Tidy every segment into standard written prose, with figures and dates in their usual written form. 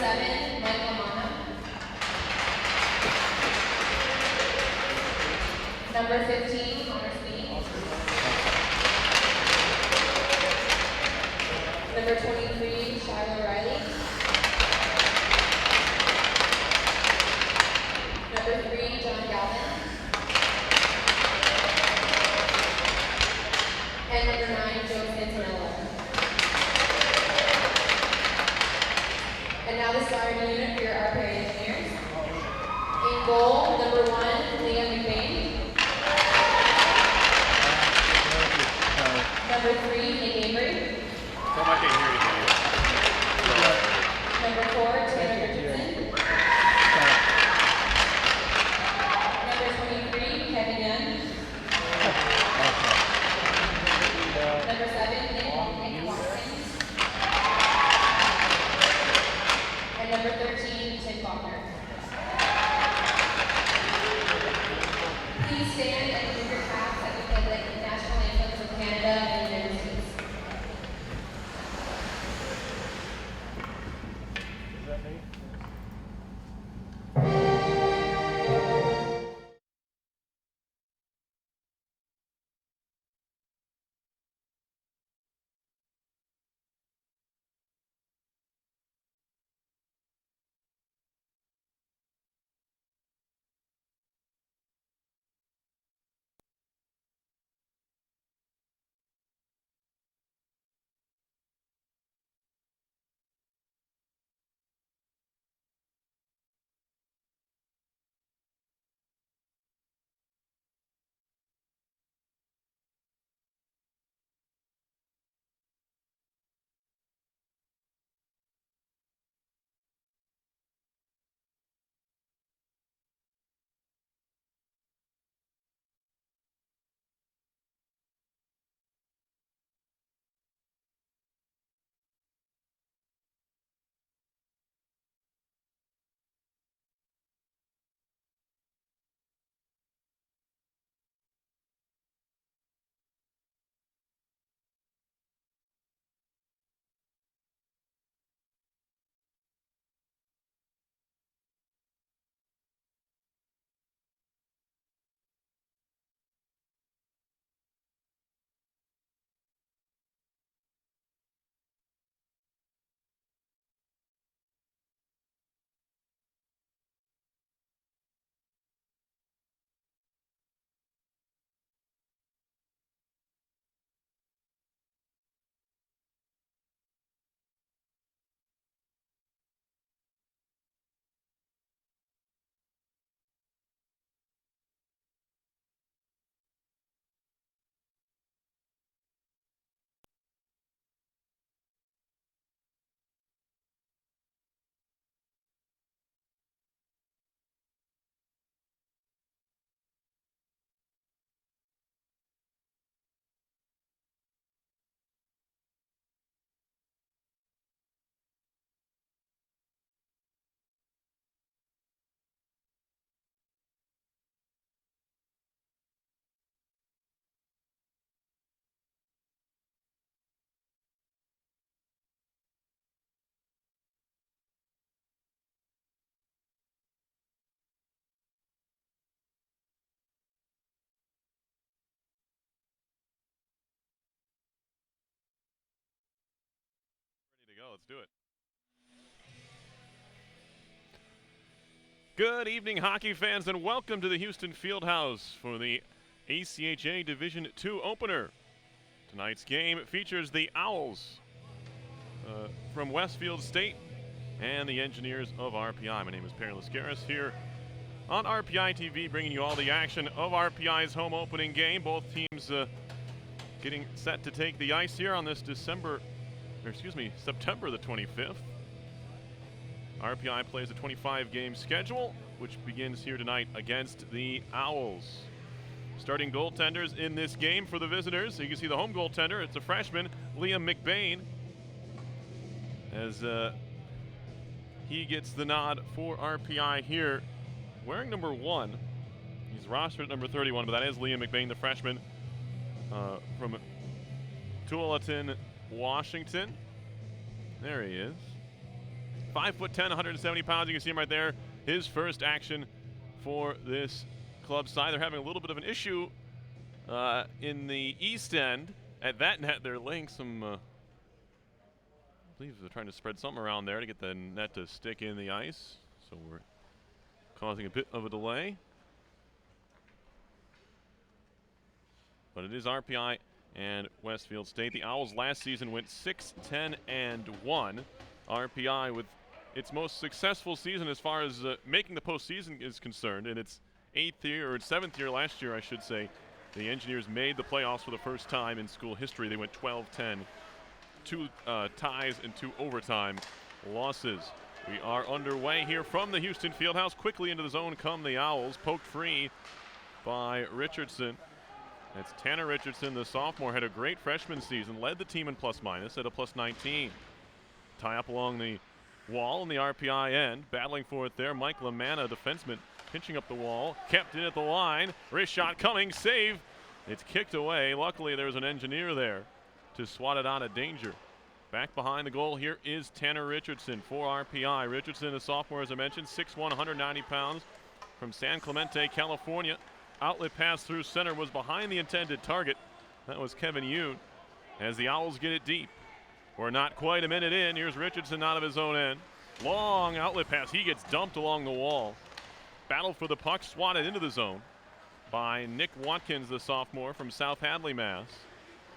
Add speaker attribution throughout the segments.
Speaker 1: 7, Michael Mana. Number 15, Connor Speed. Number 23, Shiloh Riley. Number 3, John Galvin. And number 9, Joe Santinella. And now the starting unit for your RPI engineers. In goal, number 1, Liam McBain. Number 3, Nick Avery.
Speaker 2: I can't hear you.
Speaker 1: Number 4, Taylor Richardson. Number 23, Kevin Young. Number 7, Nick Watkins. And number 13, Tim Faulkner. Please stand and give your caps as we play the national anthems of Canada and the United States.
Speaker 3: Is that me?
Speaker 2: Ready to go. Let's do it. Good evening, hockey fans, and welcome to the Houston Fieldhouse for the ACHA Division II opener. Tonight's game features the Owls from Westfield State and the Engineers of RPI. My name is Perry Lascaris here on RPI TV, bringing you all the action of RPI's home opening game. Both teams getting set to take the ice here on this September the 25th. RPI plays a 25-game schedule, which begins here tonight against the Owls. Starting goaltenders in this game for the visitors. So you can see the home goaltender. It's a freshman, Liam McBain, as he gets the nod for RPI here. Wearing number 1. He's rostered at number 31, but that is Liam McBain, the freshman from Tualatin, Washington. There he is. 5'10", 170 pounds. You can see him right there. His first action for this club side. They're having a little bit of an issue in the east end. At that net, they're laying some, I believe they're trying to spread something around there to get the net to stick in the ice. So we're causing a bit of a delay. But it is RPI and Westfield State. The Owls last season went 6-10-1. RPI with its most successful season as far as making the postseason is concerned. In its 7th year last year, I should say, the Engineers made the playoffs for the first time in school history. They went 12-10, 2 ties and 2 overtime losses. We are underway here from the Houston Fieldhouse. Quickly into the zone come the Owls, poked free by Richardson. That's Tanner Richardson, the sophomore, had a great freshman season, led the team in plus-minus at a +19. Tie up along the wall in the RPI end, battling for it there. Mike Lamanna, defenseman, pinching up the wall, kept in at the line. Wrist shot coming, save. It's kicked away. Luckily, there's an Engineer there to swat it out of danger. Back behind the goal here is Tanner Richardson for RPI. Richardson, a sophomore, as I mentioned, 6'1", 190 pounds, from San Clemente, California. Outlet pass through center was behind the intended target. That was Kevin Yoon as the Owls get it deep. We're not quite a minute in. Here's Richardson out of his own end. Long outlet pass. He gets dumped along the wall. Battle for the puck, swatted into the zone by Nick Watkins, the sophomore from South Hadley, Mass.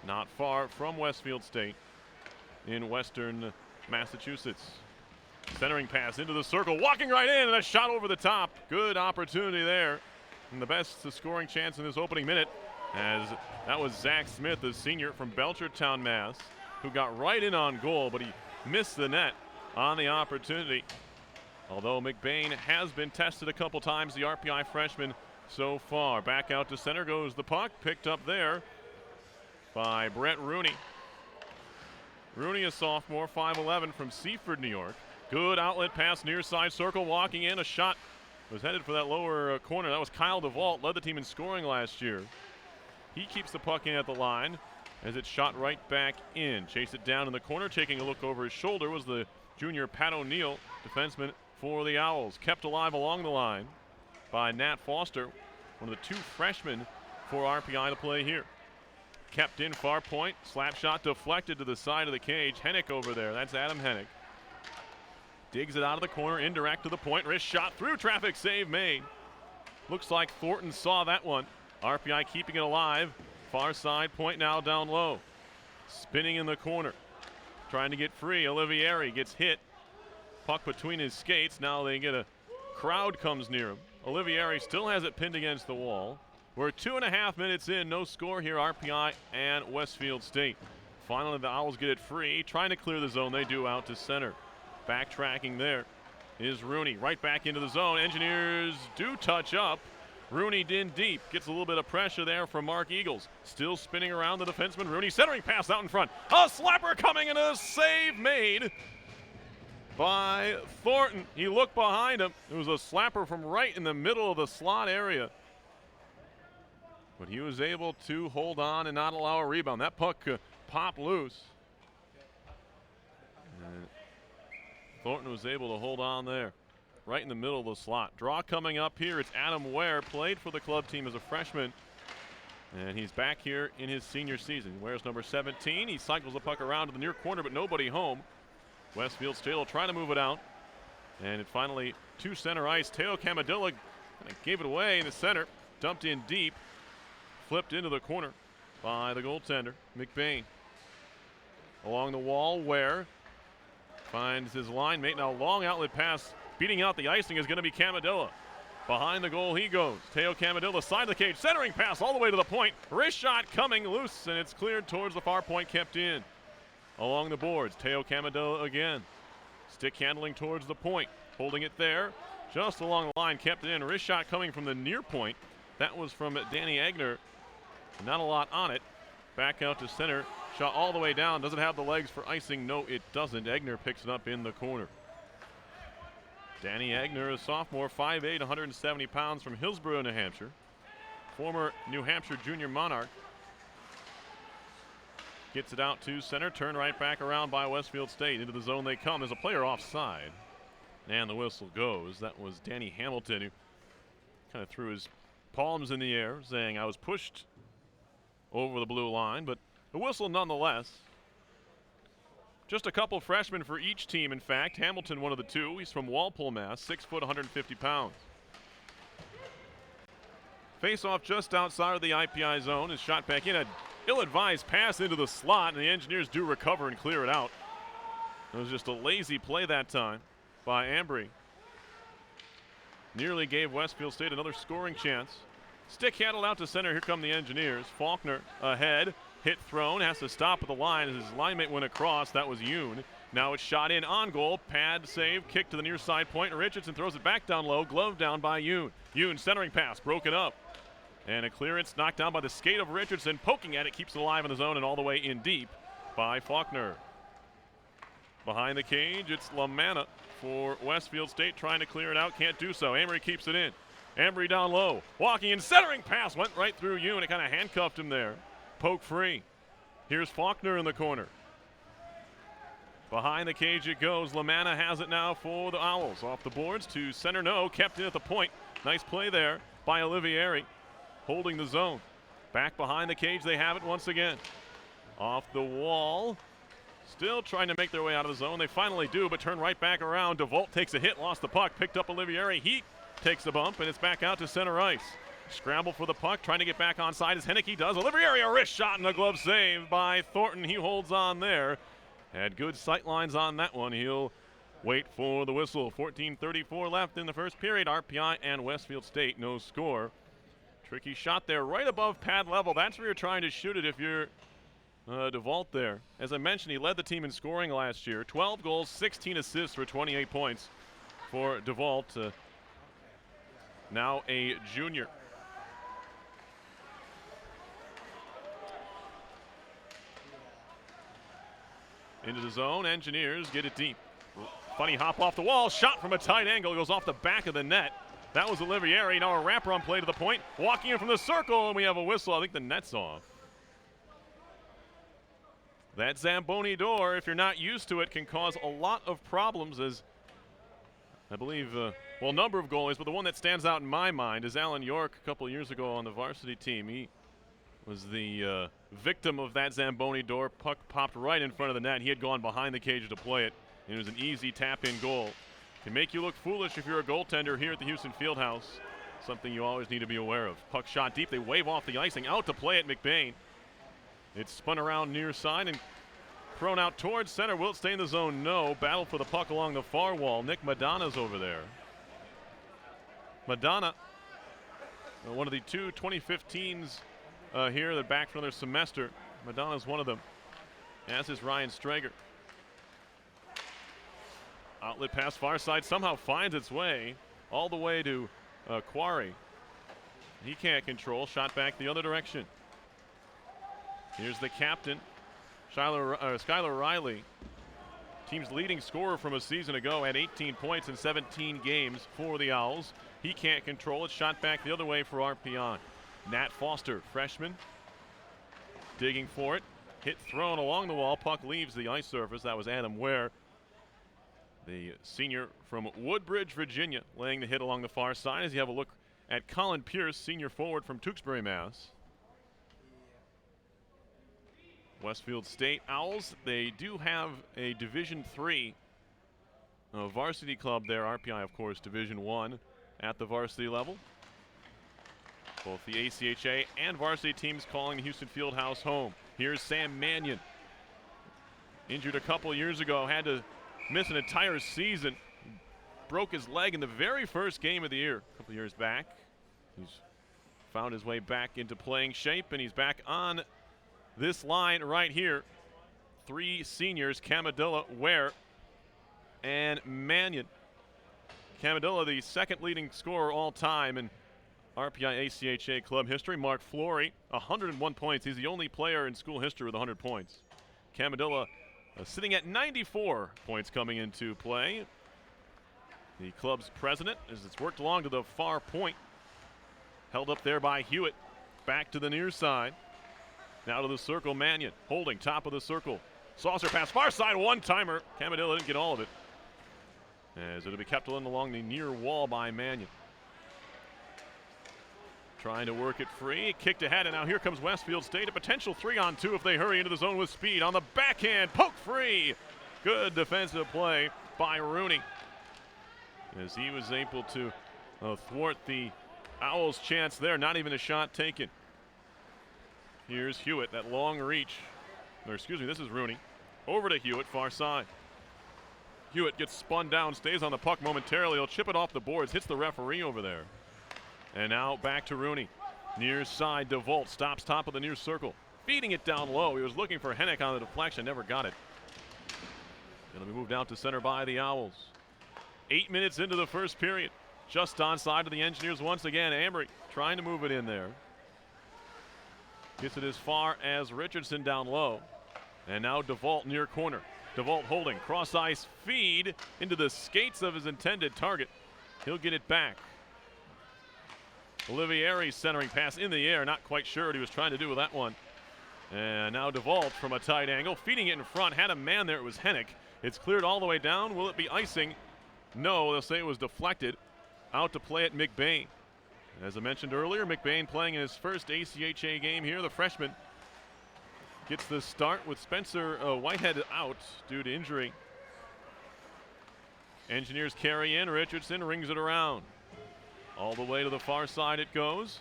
Speaker 2: Not far from Westfield State in western Massachusetts. Centering pass into the circle, walking right in, and a shot over the top. Good opportunity there. And the best scoring chance in this opening minute, as that was Zach Smith, the senior from Belchertown, Mass, who got right in on goal, but he missed the net on the opportunity. Although McBain has been tested a couple times, the RPI freshman so far. Back out to center goes the puck, picked up there by Brett Rooney. Rooney, a sophomore, 5'11", from Seaford, New York. Good outlet pass, near side circle, walking in, a shot was headed for that lower corner. That was Kyle DeVault, led the team in scoring last year. He keeps the puck in at the line as it's shot right back in. Chase it down in the corner, taking a look over his shoulder was the junior Pat O'Neill, defenseman for the Owls. Kept alive along the line by Nat Foster, one of the 2 freshmen for RPI to play here. Kept in far point, slap shot deflected to the side of the cage. Hennick over there, that's Adam Hennick. Digs it out of the corner, indirect to the point, wrist shot through traffic, save made. Looks like Thornton saw that one. RPI keeping it alive. Far side, point now down low. Spinning in the corner, trying to get free. Olivieri gets hit. Puck between his skates. Now they get a crowd comes near him. Olivieri still has it pinned against the wall. We're 2.5 minutes in, no score here, RPI and Westfield State. Finally, the Owls get it free, trying to clear the zone. They do out to center. Backtracking there is Rooney, right back into the zone. Engineers do touch up. Rooney in deep, gets a little bit of pressure there from Mark Eagles. Still spinning around the defenseman. Rooney centering pass out in front. A slapper coming and a save made by Thornton. He looked behind him. It was a slapper from right in the middle of the slot area. But he was able to hold on and not allow a rebound. That puck popped loose. And Thornton was able to hold on there, right in the middle of the slot. Draw coming up here. It's Adam Ware, played for the club team as a freshman, and he's back here in his senior season. Ware's number 17. He cycles the puck around to the near corner, but nobody home. Westfield State will try to move it out, and it finally to center ice. Teo Camadilla gave it away in the center, dumped in deep, flipped into the corner by the goaltender, McBain. Along the wall, Ware finds his line mate. Now long outlet pass, beating out the icing is going to be Camadilla. Behind the goal he goes. Teo Camadilla, side of the cage, centering pass all the way to the point. Wrist shot coming loose, and it's cleared towards the far point, kept in. Along the boards, Teo Camadilla again. Stick handling towards the point, holding it there. Just along the line, kept it in. Wrist shot coming from the near point. That was from Danny Egner. Not a lot on it. Back out to center. Shot all the way down. Does it have the legs for icing? No, it doesn't. Egner picks it up in the corner. Danny Egner, a sophomore, 5'8", 170 pounds, from Hillsborough, New Hampshire. Former New Hampshire junior Monarch. Gets it out to center. Turn right back around by Westfield State. Into the zone they come. There's a player offside. And the whistle goes. That was Danny Hamilton, who kind of threw his palms in the air, saying, I was pushed over the blue line. But a whistle nonetheless. Just a couple freshmen for each team, in fact. Hamilton, one of the two. He's from Walpole, Mass. 6 foot, 150 pounds. Face-off just outside of the IPI zone is shot back in. An ill-advised pass into the slot, and the Engineers do recover and clear it out. It was just a lazy play that time by Ambry. Nearly gave Westfield State another scoring chance. Stick handled out to center. Here come the Engineers. Faulkner ahead. Hit thrown. Has to stop at the line as his line mate went across. That was Yoon. Now it's shot in on goal. Pad save. Kick to the near side point. Richardson throws it back down low. Glove down by Yoon. Yoon centering pass. Broken up. And a clearance knocked down by the skate of Richardson. Poking at it. Keeps it alive in the zone and all the way in deep by Faulkner. Behind the cage, it's LaManna for Westfield State trying to clear it out. Can't do so. Amory keeps it in. Ambry down low. Walking in. Centering pass. Went right through Yoon. It kind of handcuffed him there. Poke free. Here's Faulkner in the corner. Behind the cage it goes. LaManna has it now for the Owls. Off the boards to center. No. Kept in at the point. Nice play there by Olivieri. Holding the zone. Back behind the cage they have it once again. Off the wall. Still trying to make their way out of the zone. They finally do, but turn right back around. DeVault takes a hit. Lost the puck. Picked up Olivieri. He takes the bump, and it's back out to center ice. Scramble for the puck, trying to get back onside as Henneke does. Olivieri, a wrist shot and a glove save by Thornton. He holds on there. Had good sight lines on that one. He'll wait for the whistle. 14:34 left in the first period. RPI and Westfield State, no score. Tricky shot there right above pad level. That's where you're trying to shoot it if you're DeVault there. As I mentioned, he led the team in scoring last year. 12 goals, 16 assists for 28 points for DeVault. Now a junior. Into the zone, Engineers get it deep. Funny hop off the wall, shot from a tight angle, goes off the back of the net. That was Olivieri. Now a wraparound play to the point, walking in from the circle, and we have a whistle. I think the net's off. That Zamboni door, if you're not used to it, can cause a lot of problems, as I believe, well, a number of goalies, but the one that stands out in my mind is Alan York a couple years ago on the varsity team. He was the victim of that Zamboni door. Puck popped right in front of the net. He had gone behind the cage to play it, and it was an easy tap-in goal. Can make you look foolish if you're a goaltender here at the Houston Fieldhouse. Something you always need to be aware of. Puck shot deep. They wave off the icing. Out to play it, McBain. It's spun around near side and thrown out towards center. Will it stay in the zone? No. Battle for the puck along the far wall. Nick Madonna's over there. Madonna, one of the two 2015s here. They're back for another semester. Madonna's one of them, as is Ryan Strager. Outlet pass far side somehow finds its way all the way to Quarry. He can't control. Shot back the other direction. Here's the captain, Skylar Riley. Team's leading scorer from a season ago, had 18 points in 17 games for the Owls. He can't control it. Shot back the other way for RPI. Nat Foster, freshman, digging for it. Hit thrown along the wall. Puck leaves the ice surface. That was Adam Ware, the senior from Woodbridge, Virginia, laying the hit along the far side. As you have a look at Colin Pierce, senior forward from Tewksbury, Mass. Westfield State Owls, they do have a Division III varsity club there. RPI, of course, Division I at the varsity level. Both the ACHA and varsity teams calling the Houston Fieldhouse home. Here's Sam Mannion. Injured a couple years ago, had to miss an entire season. Broke his leg in the very first game of the year a couple years back. He's found his way back into playing shape, and he's back on this line right here. Three seniors, Camadilla, Ware, and Mannion. Camadilla, the second leading scorer all time in RPI ACHA club history. Mark Flory, 101 points. He's the only player in school history with 100 points. Camadilla sitting at 94 points coming into play. The club's president, as it's worked along to the far point. Held up there by Hewitt. Back to the near side. Now to the circle, Mannion holding top of the circle. Saucer pass, far side, one-timer. Camadilla didn't get all of it, as it'll be kept in along the near wall by Mannion. Trying to work it free, kicked ahead, and now here comes Westfield State. A potential 3-on-2 if they hurry into the zone with speed. On the backhand, poke free. Good defensive play by Rooney, as he was able to thwart the Owls' chance there. Not even a shot taken. Here's Hewitt, that long reach. Or excuse me, this is Rooney. Over to Hewitt, far side. Hewitt gets spun down, stays on the puck momentarily. He'll chip it off the boards, hits the referee over there. And now back to Rooney. Near side, DeVault stops top of the near circle. Feeding it down low. He was looking for Hennick on the deflection, never got it. It'll be moved out to center by the Owls. 8 minutes into the first period. Just onside of the Engineers once again. Amory trying to move it in there. Gets it as far as Richardson down low. And now DeVault near corner. DeVault holding, cross ice feed into the skates of his intended target. He'll get it back. Olivieri's centering pass in the air. Not quite sure what he was trying to do with that one. And now DeVault from a tight angle, feeding it in front. Had a man there, it was Hennick. It's cleared all the way down. Will it be icing? No, they'll say it was deflected. Out to play it, McBain. As I mentioned earlier, McBain playing in his first ACHA game here. The freshman gets the start with Spencer Whitehead out due to injury. Engineers carry in. Richardson rings it around. All the way to the far side it goes.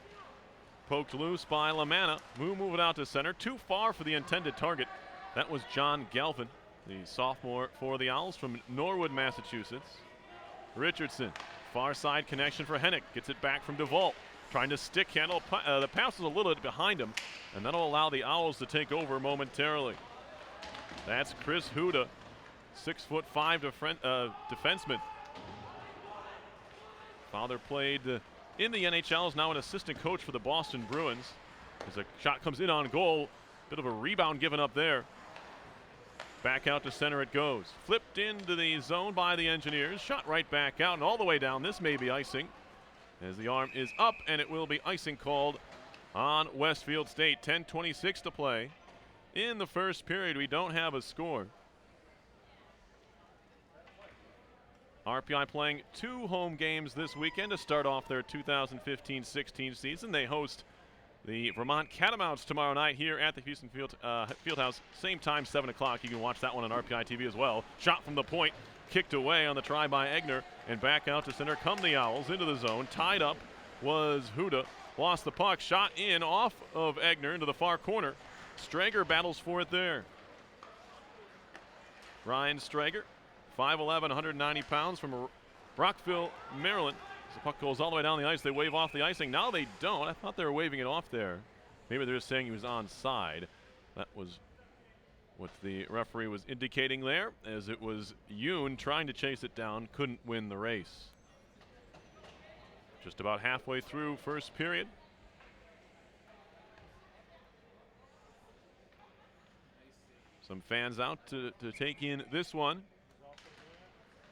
Speaker 2: Poked loose by Lamanna. Move it out to center. Too far for the intended target. That was John Galvin, the sophomore for the Owls from Norwood, Massachusetts. Richardson. Far side connection for Hennick. Gets it back from DeVault. Trying to stick handle. The pass is a little bit behind him, and that'll allow the Owls to take over momentarily. That's Chris Huda, 6'5" defenseman. Father played in the NHL, is now an assistant coach for the Boston Bruins. As a shot comes in on goal, bit of a rebound given up there. Back out to center it goes. Flipped into the zone by the Engineers. Shot right back out and all the way down. This may be icing, as the arm is up, and it will be icing called on Westfield State. 10:26 to play in the first period. We don't have a score. RPI playing 2 home games this weekend to start off their 2015-16 season. They host the Vermont Catamounts tomorrow night here at the Houston Fieldhouse. Same time, 7 o'clock. You can watch that one on RPI TV as well. Shot from the point, kicked away on the try by Egner, and back out to center come the Owls into the zone. Tied up was Huda. Lost the puck, shot in off of Egner into the far corner. Strager battles for it there. Ryan Strager, 5'11", 190 pounds from Brockville, Maryland. As the puck goes all the way down the ice, they wave off the icing. Now they don't. I thought they were waving it off there. Maybe they're just saying he was onside. That was what the referee was indicating there, as it was Yoon trying to chase it down, couldn't win the race. Just about halfway through first period. Some fans out to take in this one.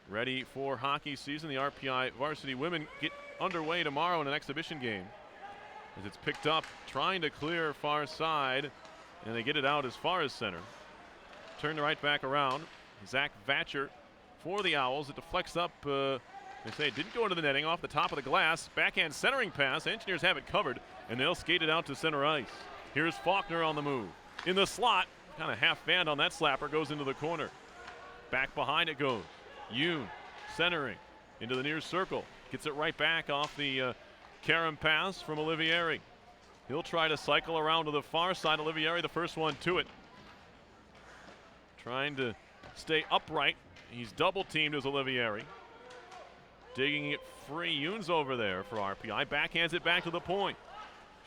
Speaker 2: Ready for hockey season. The RPI varsity women get underway tomorrow in an exhibition game. As it's picked up, trying to clear far side, and they get it out as far as center. Turn the right back around. Zach Vatcher for the Owls. It deflects up. They say it didn't go into the netting, off the top of the glass. Backhand centering pass. Engineers have it covered, and they'll skate it out to center ice. Here's Faulkner on the move. In the slot, kind of half band on that slapper, goes into the corner. Back behind it goes. Yoon centering into the near circle. Gets it right back off the Karam pass from Olivieri. He'll try to cycle around to the far side. Olivieri, the first one to it. Trying to stay upright. He's double teamed as Olivieri. Digging it free. Yoon's over there for RPI. Backhands it back to the point.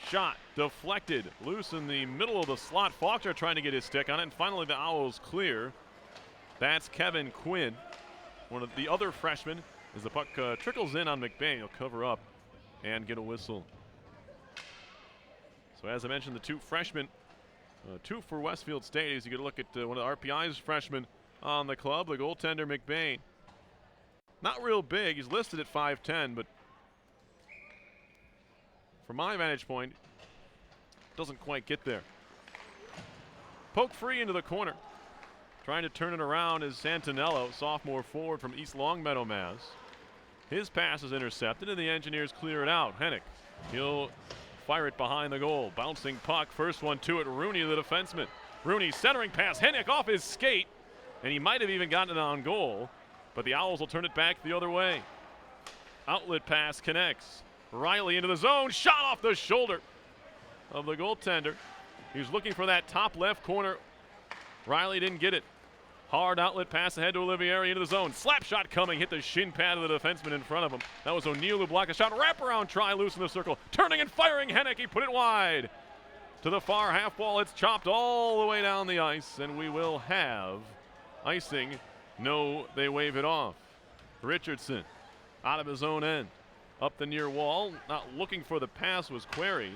Speaker 2: Shot deflected. Loose in the middle of the slot. Faulkner trying to get his stick on it. And finally the Owls clear. That's Kevin Quinn, one of the other freshmen, as the puck trickles in on McBain. He'll cover up and get a whistle. So as I mentioned, the 2 freshmen, 2 for Westfield State, as you get a look at one of the RPI's freshmen on the club, the goaltender McBain. Not real big, he's listed at 5'10", but from my vantage point, doesn't quite get there. Poke free into the corner. Trying to turn it around is Santinello, sophomore forward from East Longmeadow, Mass. His pass is intercepted, and the Engineers clear it out. Hennick, he'll fire it behind the goal. Bouncing puck, first one to it, Rooney, the defenseman. Rooney centering pass, Hennick off his skate, and he might have even gotten it on goal, but the Owls will turn it back the other way. Outlet pass connects. Riley into the zone, shot off the shoulder of the goaltender. He was looking for that top left corner. Riley didn't get it. Hard outlet pass ahead to Olivieri into the zone. Slap shot coming, hit the shin pad of the defenseman in front of him. That was O'Neill who blocked a shot. Wraparound try, loose in the circle. Turning and firing, Hennick, he put it wide. To the far half wall, it's chopped all the way down the ice, and we will have icing. No, they wave it off. Richardson out of his own end. Up the near wall, not looking for the pass was Quarry,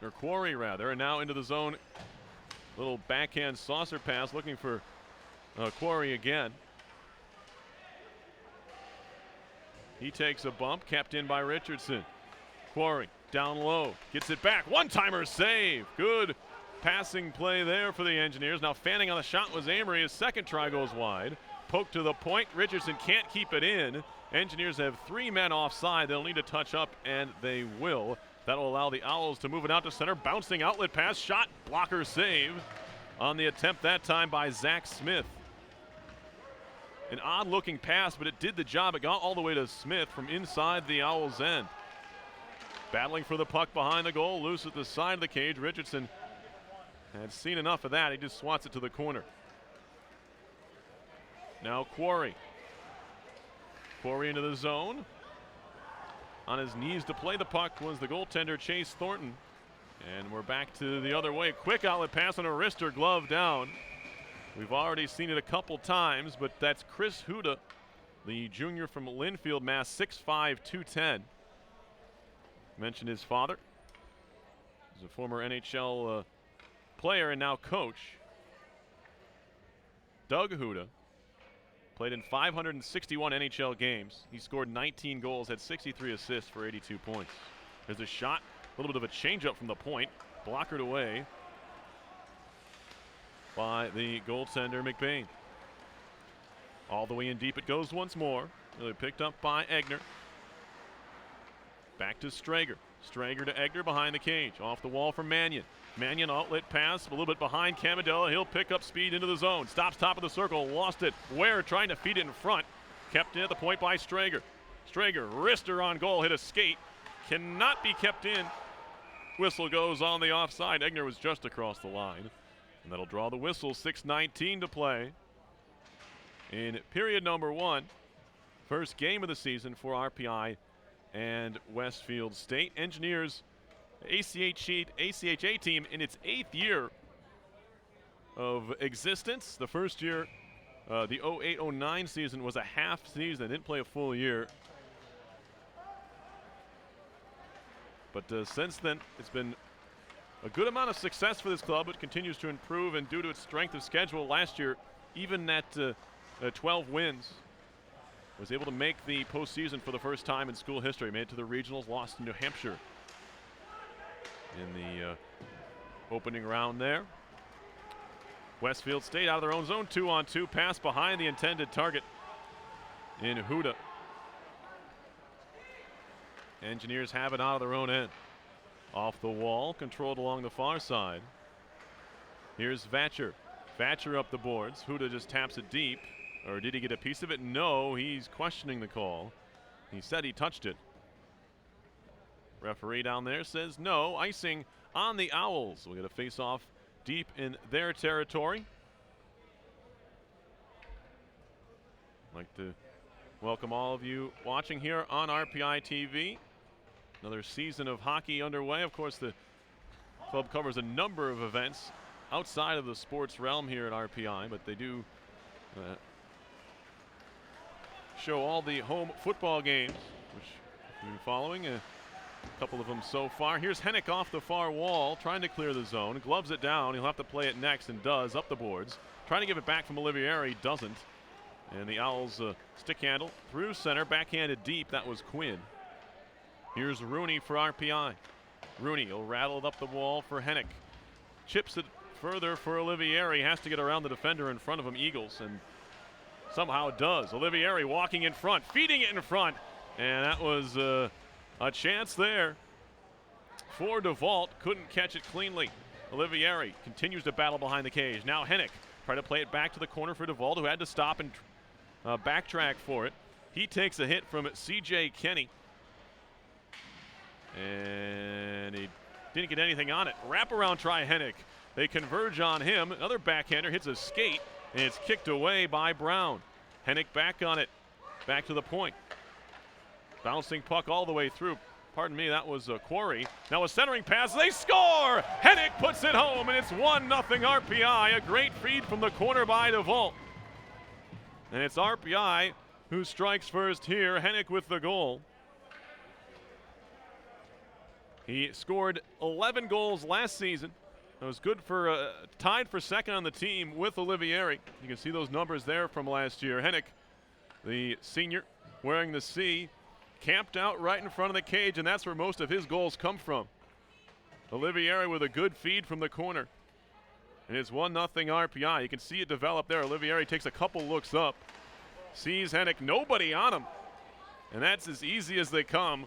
Speaker 2: and now into the zone. Little backhand saucer pass, looking for Quarry again. He takes a bump, kept in by Richardson. Quarry down low, gets it back, one-timer save. Good passing play there for the Engineers. Now fanning on the shot was Amory. His second try goes wide. Poke to the point, Richardson can't keep it in. Engineers have 3 men offside. They'll need to touch up, and they will. That'll allow the Owls to move it out to center. Bouncing outlet pass, shot, blocker save on the attempt that time by Zach Smith. An odd-looking pass, but it did the job. It got all the way to Smith from inside the Owls' end. Battling for the puck behind the goal, loose at the side of the cage. Richardson had seen enough of that. He just swats it to the corner. Now Quarry. Quarry into the zone. On his knees to play the puck was the goaltender Chase Thornton. And we're back to the other way. Quick outlet pass on a wrister, glove down. We've already seen it a couple times, but that's Chris Huda, the junior from Linfield, Mass, 6'5", 210. Mentioned his father. He's a former NHL player and now coach. Doug Huda played in 561 NHL games. He scored 19 goals, had 63 assists for 82 points. There's a shot, a little bit of a changeup from the point, blockered away by the goaltender McBain. All the way in deep it goes once more. Really picked up by Egner. Back to Strager. Strager to Egner behind the cage. Off the wall from Mannion. Mannion outlet pass, a little bit behind Camidella. He'll pick up speed into the zone. Stops top of the circle, lost it. Ware trying to feed it in front. Kept in at the point by Strager. Strager, wrister on goal, hit a skate. Cannot be kept in. Whistle goes on the offside. Egner was just across the line. And that'll draw the whistle. 6:19 to play in period number 1. First game of the season for RPI and Westfield State. Engineers ACHA team in its 8th year of existence. The first year, the 08-09 season, was a half season. Didn't play a full year. But since then, it's been a good amount of success for this club. It continues to improve, and due to its strength of schedule last year, even at 12 wins, was able to make the postseason for the first time in school history. Made it to the regionals, lost to New Hampshire in the opening round there. Westfield State out of their own zone, 2-on-2 pass behind the intended target in Huda. Engineers have it out of their own end. Off the wall, controlled along the far side. Here's Vatcher. Vatcher up the boards. Huda just taps it deep. Or did he get a piece of it? No, he's questioning the call. He said he touched it. Referee down there says no. Icing on the Owls. We'll get a face-off deep in their territory. I'd like to welcome all of you watching here on RPI TV. Another season of hockey underway. Of course, the club covers a number of events outside of the sports realm here at RPI, but they do show all the home football games, which we've been following. A couple of them so far. Here's Hennick off the far wall, trying to clear the zone. Gloves it down. He'll have to play it next, and does, up the boards. Trying to give it back from Olivieri, doesn't. And the Owls stick handle through center, backhanded deep. That was Quinn. Here's Rooney for RPI. Rooney will rattle it up the wall for Hennick. chips it further for Olivieri. Has to get around the defender in front of him, Eagles, and somehow does. Olivieri walking in front, feeding it in front, and that was a chance there for DeVault. Couldn't catch it cleanly. Olivieri continues to battle behind the cage. Now Hennick try to play it back to the corner for DeVault, who had to stop and backtrack for it. He takes a hit from C.J. Kenny, and he didn't get anything on it. Wraparound try Hennick. They converge on him. Another backhander hits a skate, and it's kicked away by Brown. Hennick back on it, back to the point. Bouncing puck all the way through. Pardon me, that was Quarry. Now a centering pass, they score! Hennick puts it home, and it's 1-0 RPI. A great feed from the corner by DeVault. And it's RPI who strikes first here. Hennick with the goal. He scored 11 goals last season. It was good for, tied for second on the team with Olivieri. You can see those numbers there from last year. Hennick, the senior, wearing the C, camped out right in front of the cage, and that's where most of his goals come from. Olivieri with a good feed from the corner. And it's 1-0 RPI. You can see it develop there. Olivieri takes a couple looks up, sees Hennick, nobody on him. And that's as easy as they come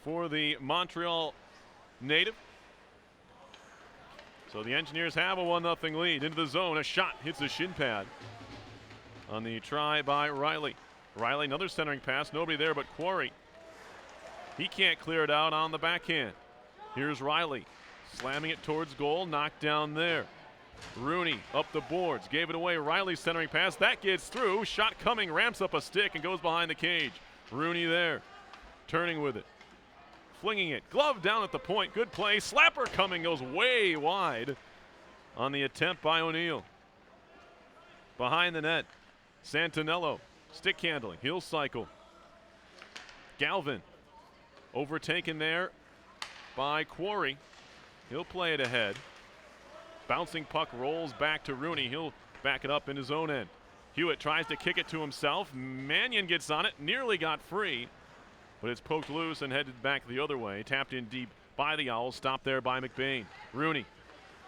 Speaker 2: for the Montreal native. So the Engineers have a 1-0 lead. Into the zone, a shot hits the shin pad on the try by Riley. Riley, another centering pass, nobody there but Quarry. He can't clear it out on the backhand. Here's Riley, slamming it towards goal, knocked down there. Rooney up the boards, gave it away. Riley's centering pass, that gets through. Shot coming, ramps up a stick and goes behind the cage. Rooney there, turning with it. Flinging it, glove down at the point, good play. Slapper coming, goes way wide on the attempt by O'Neill. Behind the net, Santinello, stick handling, he'll cycle. Galvin, overtaken there by Quarry. He'll play it ahead. Bouncing puck rolls back to Rooney. He'll back it up in his own end. Hewitt tries to kick it to himself. Mannion gets on it, nearly got free, but it's poked loose and headed back the other way. Tapped in deep by the Owls, stopped there by McBain. Rooney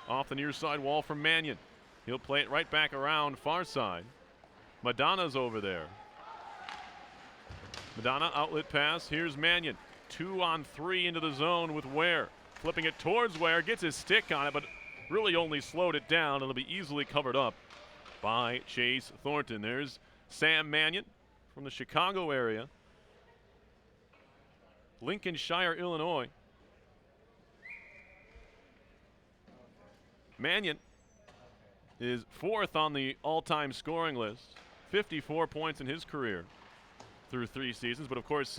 Speaker 2: off the near side wall from Mannion. He'll play it right back around far side. Madonna's over there. Madonna outlet pass. Here's Mannion. 2-on-3 into the zone with Ware. Flipping it towards Ware. Gets his stick on it, but really only slowed it down. It'll be easily covered up by Chase Thornton. There's Sam Mannion from the Chicago area. Lincolnshire, Illinois. Mannion is 4th on the all-time scoring list. 54 points in his career through 3 seasons. But of course,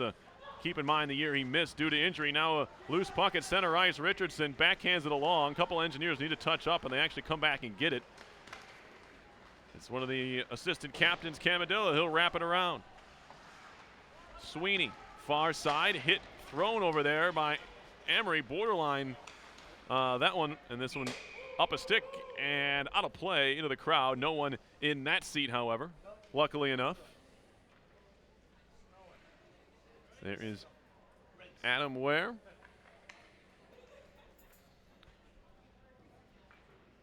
Speaker 2: keep in mind the year he missed due to injury. Now a loose puck at center ice. Richardson backhands it along. A couple Engineers need to touch up, and they actually come back and get it. It's one of the assistant captains, Camadilla. He'll wrap it around. Sweeney, far side, hit, thrown over there by Amory. Borderline, that one, and this one up a stick and out of play into the crowd. No one in that seat, however, luckily enough. There is Adam Ware.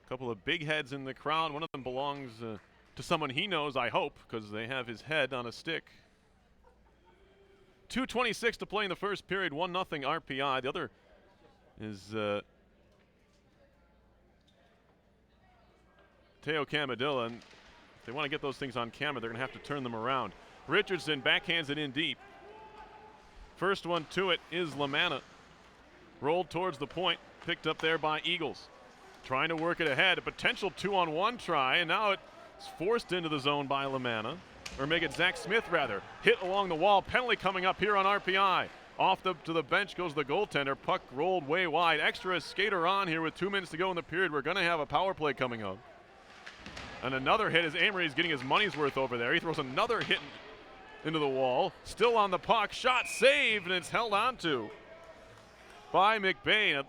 Speaker 2: A couple of big heads in the crowd. One of them belongs to someone he knows, I hope, because they have his head on a stick. 2:26 to play in the first period, 1-0 RPI. The other is Teo Camadilla, and if they want to get those things on camera, they're going to have to turn them around. Richardson backhands it in deep. First one to it is Lamanna. Rolled towards the point, picked up there by Eagles. Trying to work it ahead, a potential 2-on-1 try, and now it's forced into the zone by Lamanna. Or make it Zach Smith, rather. Hit along the wall, penalty coming up here on RPI. Off to the bench goes the goaltender. Puck rolled way wide. Extra skater on here with 2 minutes to go in the period. We're going to have a power play coming up. And another hit as Amory's getting his money's worth over there. He throws another hit into the wall. Still on the puck. Shot saved, and it's held on to by McBain.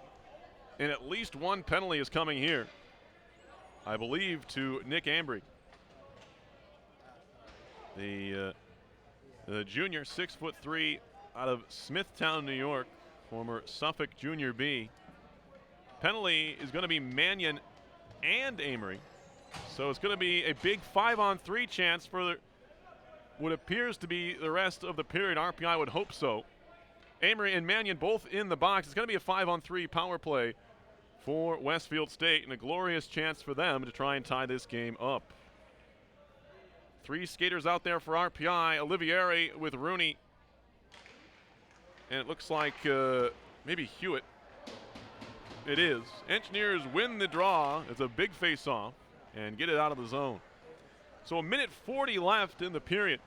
Speaker 2: And at least one penalty is coming here, I believe, to Nick Ambry. The junior, 6'3", out of Smithtown, New York, former Suffolk Junior B. Penalty is going to be Mannion and Amory. So it's going to be a big 5-on-3 chance for what appears to be the rest of the period. RPI would hope so. Amory and Mannion both in the box. It's going to be a 5-on-3 power play for Westfield State, and a glorious chance for them to try and tie this game up. 3 skaters out there for RPI. Olivieri with Rooney. And it looks like maybe Hewitt. It is. Engineers win the draw. It's a big face-off and get it out of the zone. So 1:40 left in the period.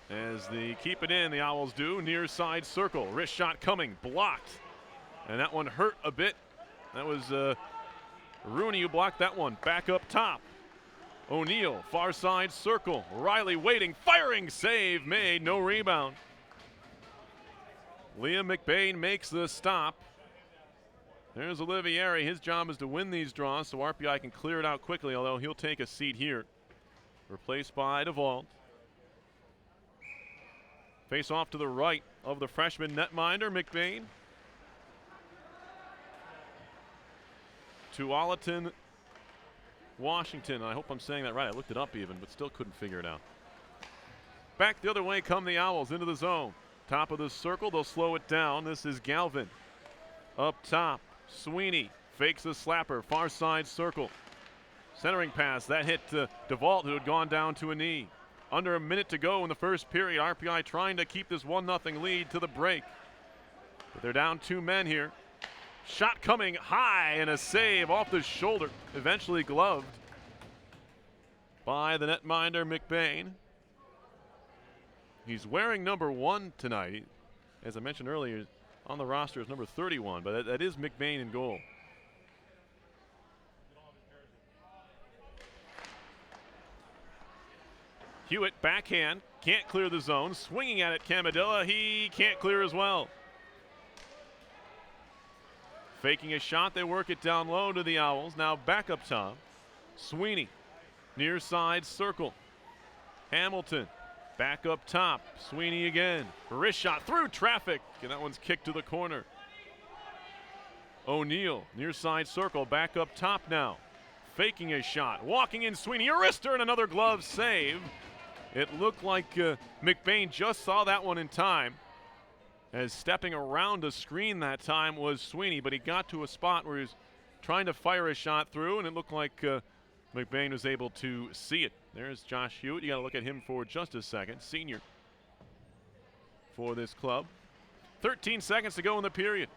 Speaker 2: As they keep it in, the Owls do. Near side circle. Wrist shot coming. Blocked. And that one hurt a bit. That was Rooney who blocked that one. Back up top. O'Neal, far side circle. Riley waiting. Firing save made. No rebound. Liam McBain makes the stop. There's Olivieri. His job is to win these draws so RPI can clear it out quickly, although he'll take a seat here. Replaced by DeVault. Face off to the right of the freshman netminder, McBain. Tualatin, Washington. I hope I'm saying that right. I looked it up even, but still couldn't figure it out. Back the other way come the Owls into the zone. Top of the circle, they'll slow it down. This is Galvin. Up top, Sweeney fakes a slapper, far side circle. Centering pass, that hit DeVault, who had gone down to a knee. Under a minute to go in the first period. RPI trying to keep this 1-0 lead to the break. But they're down 2 men here. Shot coming high and a save off the shoulder. Eventually gloved by the netminder McBain. He's wearing number 1 tonight. As I mentioned earlier, on the roster is number 31, but that is McBain in goal. Hewitt, backhand, can't clear the zone. Swinging at it, Camadilla, he can't clear as well. Faking a shot, they work it down low to the Owls. Now back up top. Sweeney, near side circle. Hamilton, back up top. Sweeney again. Wrist shot through traffic, and that one's kicked to the corner. O'Neal, near side circle, back up top now. Faking a shot, walking in Sweeney, a wrister and another glove save. It looked like McBain just saw that one in time, as stepping around a screen that time was Sweeney, but he got to a spot where he was trying to fire a shot through, and it looked like McBain was able to see it. There's Josh Hewitt. You got to look at him for just a second. Senior for this club. 13 seconds to go in the period.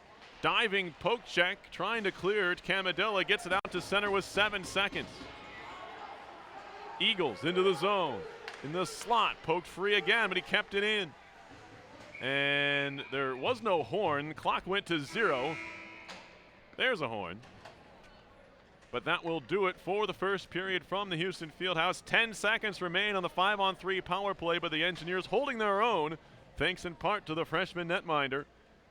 Speaker 2: Diving poke check, trying to clear it. Camadilla gets it out to center with 7 seconds. Eagles into the zone. In the slot, poked free again, but he kept it in. And there was no horn. Clock went to 0. There's a horn. But that will do it for the first period from the Houston Fieldhouse. 10 seconds remain on the 5-on-3 power play, but the Engineers holding their own, thanks in part to the freshman netminder,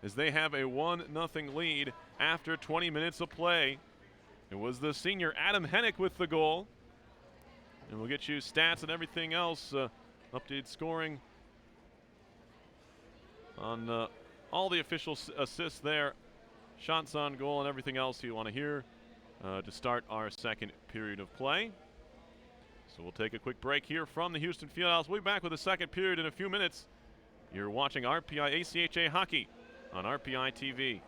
Speaker 2: as they have a 1-0 lead after 20 minutes of play. It was the senior Adam Hennick with the goal. And we'll get you stats and everything else, updated scoring on all the official assists there, shots on goal, and everything else you want to hear to start our second period of play. So we'll take a quick break here from the Houston Fieldhouse. We'll be back with the second period in a few minutes. You're watching RPI ACHA Hockey on RPI TV.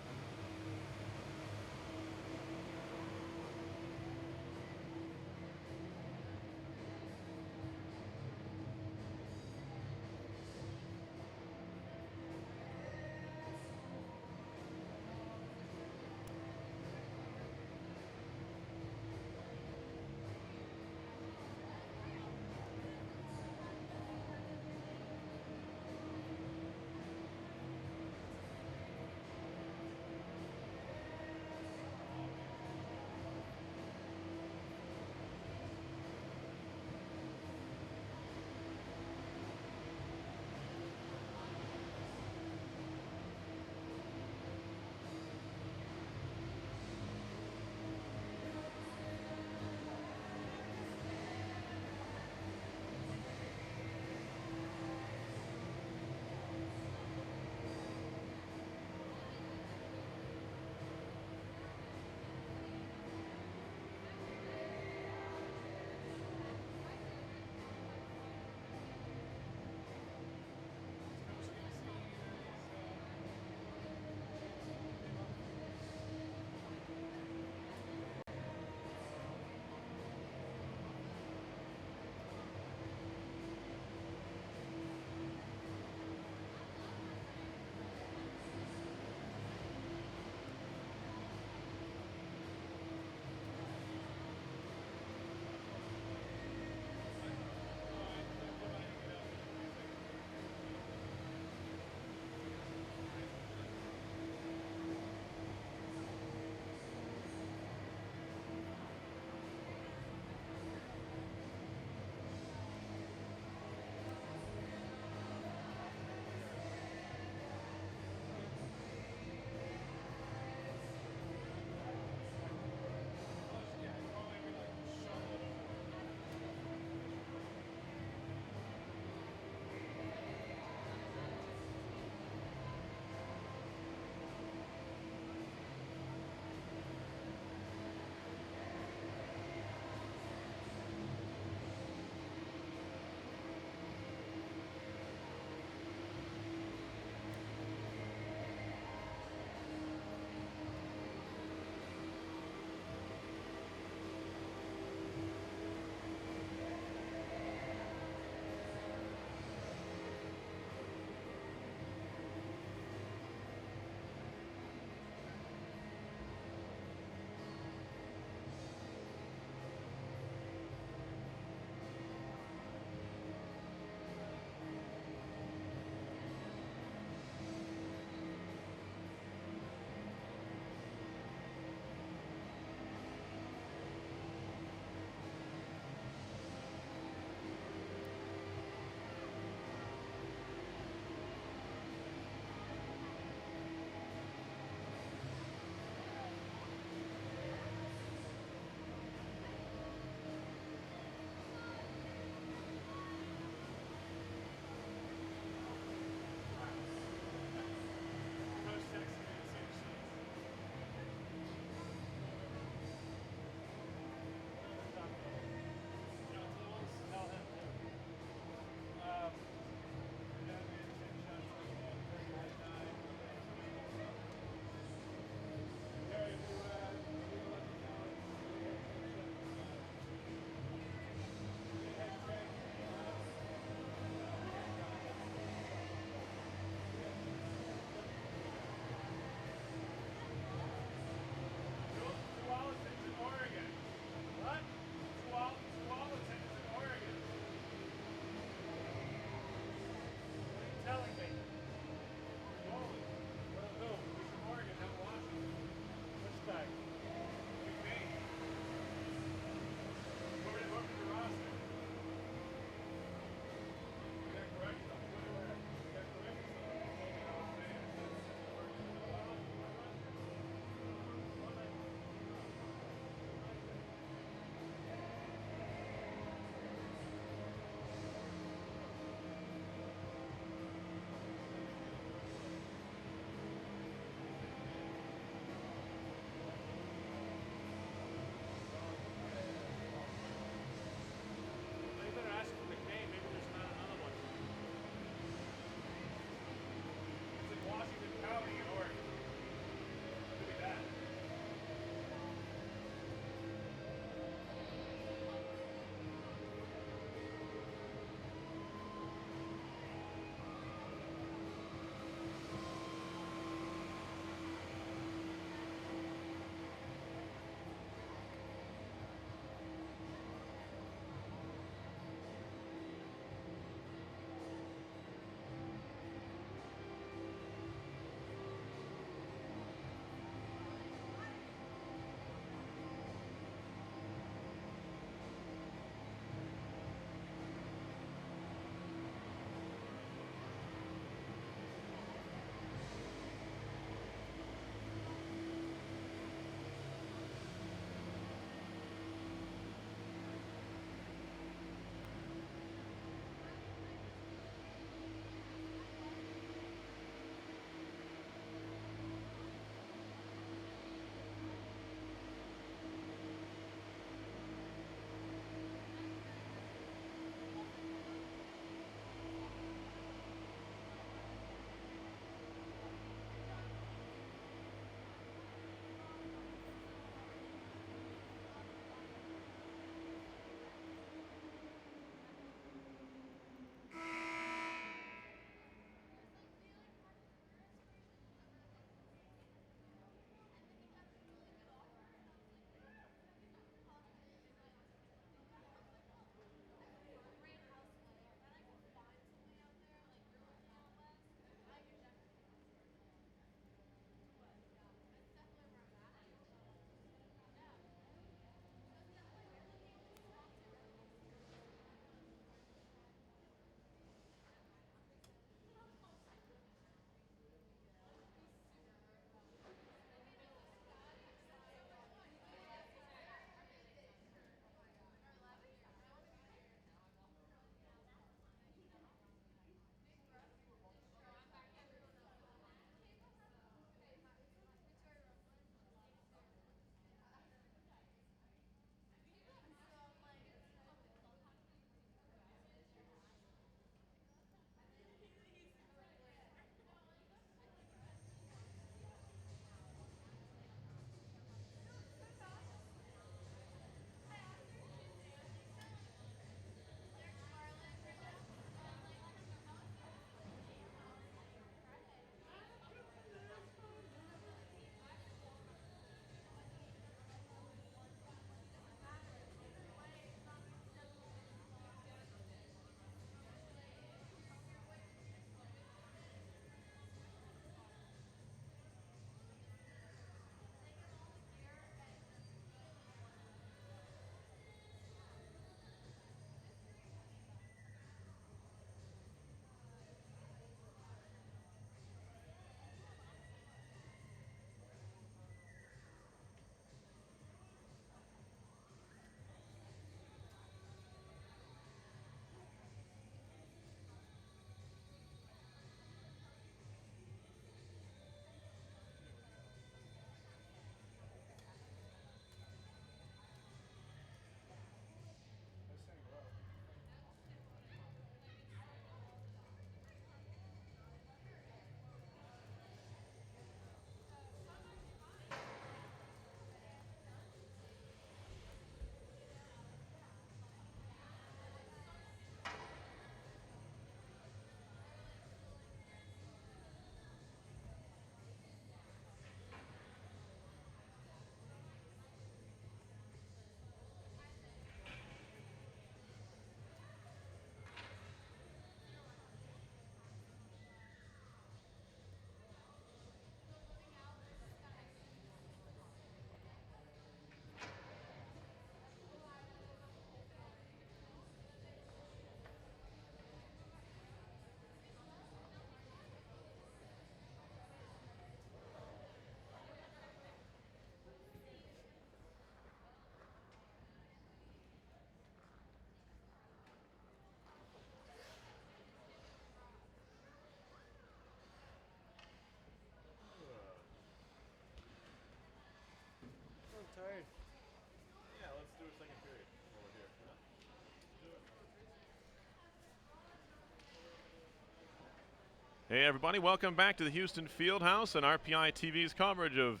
Speaker 2: Hey everybody, welcome back to the Houston Fieldhouse and RPI TV's coverage of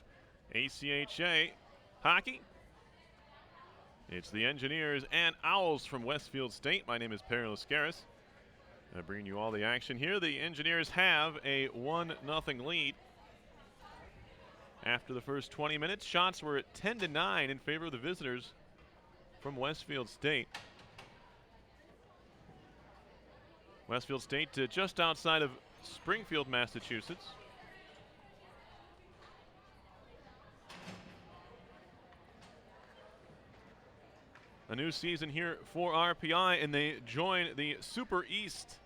Speaker 2: ACHA hockey. It's the Engineers and Owls from Westfield State. My name is Perry Lascaris. I'm bringing you all the action here. The Engineers have a 1-0 lead. After the first 20 minutes, shots were at 10-9 in favor of the visitors from Westfield State. Westfield State just outside of Springfield, Massachusetts. A new season here for RPI, and they join the Super East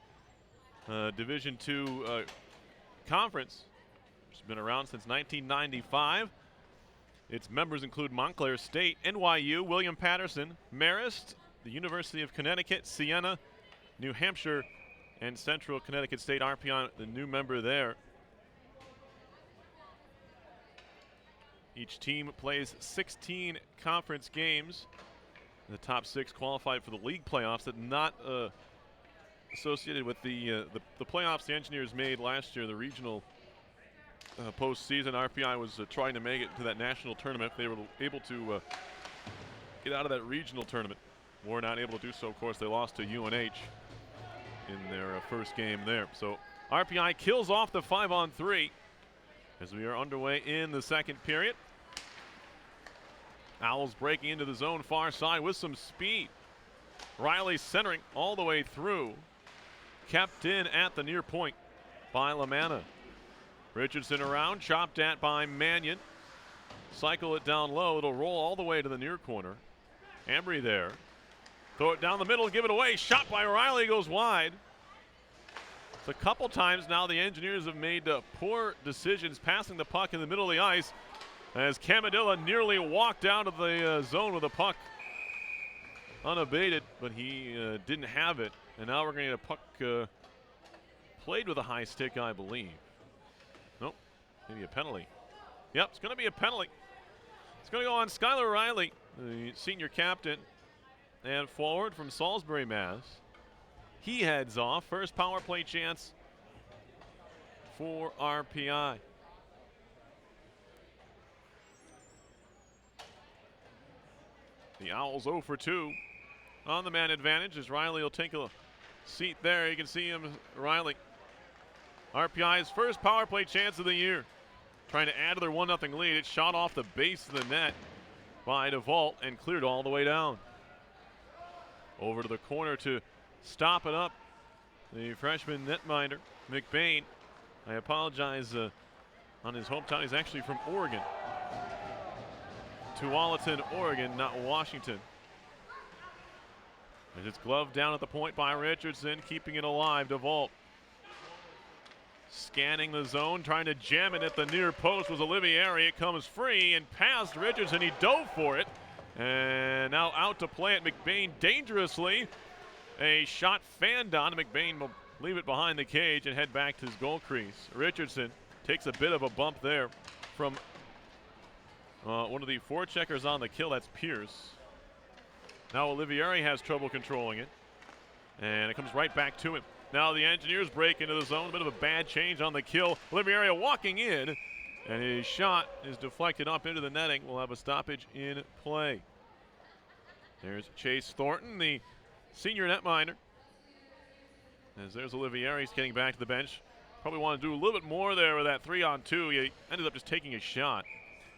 Speaker 2: Division II conference, which has been around since 1995. Its members include Montclair State, NYU, William Patterson, Marist, the University of Connecticut, Siena, New Hampshire, and Central Connecticut State. RPI, the new member there. Each team plays 16 conference games. The top 6 qualified for the league playoffs, that not associated with the playoffs the Engineers made last year, the regional postseason. RPI was trying to make it to that national tournament. They were able to get out of that regional tournament. Were not able to do so. Of course, they lost to UNH in their first game there. So RPI kills off the 5-on-3 as we are underway in the second period. Owls breaking into the zone far side with some speed. Riley centering all the way through. Kept in at the near point by Lamanna. Richardson around, chopped at by Mannion. Cycle it down low, it'll roll all the way to the near corner. Embry there. Throw it down the middle, give it away. Shot by Riley, goes wide. It's a couple times now the Engineers have made poor decisions passing the puck in the middle of the ice, as Camadilla nearly walked out of the zone with a puck unabated, but he didn't have it. And now we're going to get a puck played with a high stick, I believe. Nope, maybe a penalty. Yep, it's going to be a penalty. It's going to go on Skylar Riley, the senior captain and forward from Salisbury, Mass. He heads off. First power play chance for RPI. The Owls 0 for 2 on the man advantage as Riley will take a seat there. You can see him, Riley. RPI's first power play chance of the year. Trying to add to their 1-0 lead. It's shot off the base of the net by DeVault and cleared all the way down. Over to the corner to stop it up, the freshman netminder, McBain. I apologize, on his hometown. He's actually from Oregon. Tualatin, Oregon, not Washington. And it's gloved down at the point by Richardson, keeping it alive. DeVault scanning the zone, trying to jam it at the near post was Olivieri. It comes free and past Richardson. He dove for it. And now out to play it, McBain dangerously. A shot fanned on. McBain will leave it behind the cage and head back to his goal crease. Richardson takes a bit of a bump there from one of the forecheckers on the kill. That's Pierce. Now Olivieri has trouble controlling it. And it comes right back to him. Now the Engineers break into the zone. A bit of a bad change on the kill. Olivieri walking in. And his shot is deflected up into the netting. We'll have a stoppage in play. There's Chase Thornton, the senior netminder. As there's Olivieri, he's getting back to the bench. Probably want to do a little bit more there with that 3-on-2. He ended up just taking a shot.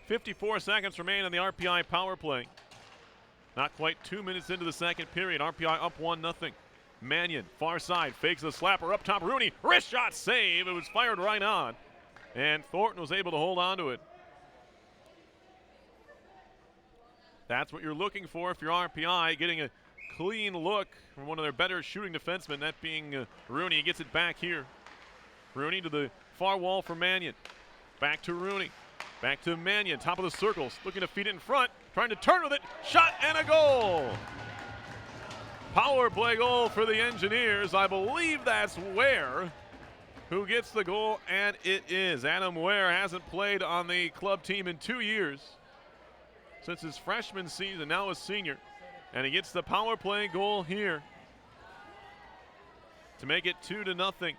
Speaker 2: 54 seconds remain on the RPI power play. Not quite 2 minutes into the second period. RPI up 1-0. Mannion, far side, fakes the slapper up top. Rooney, wrist shot save. It was fired right on. And Thornton was able to hold on to it. That's what you're looking for if you're RPI, getting a clean look from one of their better shooting defensemen, that being Rooney. He gets it back here. Rooney to the far wall for Mannion. Back to Rooney. Back to Mannion, top of the circles, looking to feed it in front, trying to turn with it. Shot and a goal. Power play goal for the Engineers. I believe that's Ware who gets the goal, and it is. Adam Ware hasn't played on the club team in 2 years, since his freshman season, now a senior. And he gets the power play goal here to make it 2-0.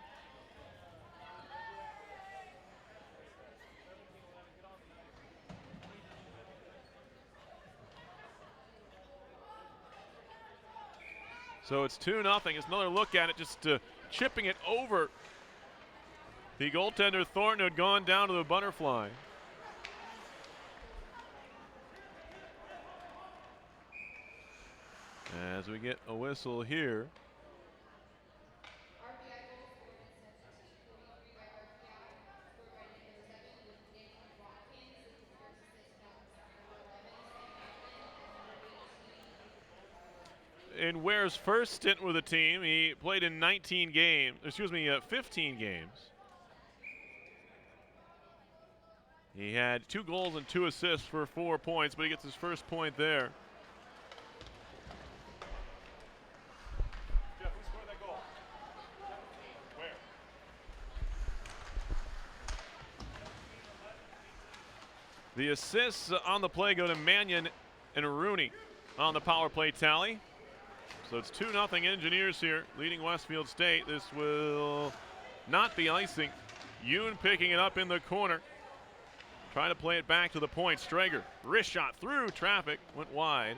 Speaker 2: So it's 2-0. It's another look at it, just chipping it over the goaltender Thornton, had gone down to the butterfly. As we get a whistle here.
Speaker 1: RPI goal scored in substitute, 43 by RPI, scored by Nick Reception with Nick Watkins, with his first assist on number 11, Sam Hackman, and number 18.
Speaker 2: In Ware's first stint with the team, he played in 15 games. He had 2 goals and 2 assists for 4 points, but he gets his first point there. Jeff, who scored that goal? Where? The assists on the play go to Mannion and Rooney on the power play tally. So it's 2-0 Engineers here, leading Westfield State. This will not be icing. Yoon picking it up in the corner. Trying to play it back to the point. Strager, wrist shot through traffic, went wide.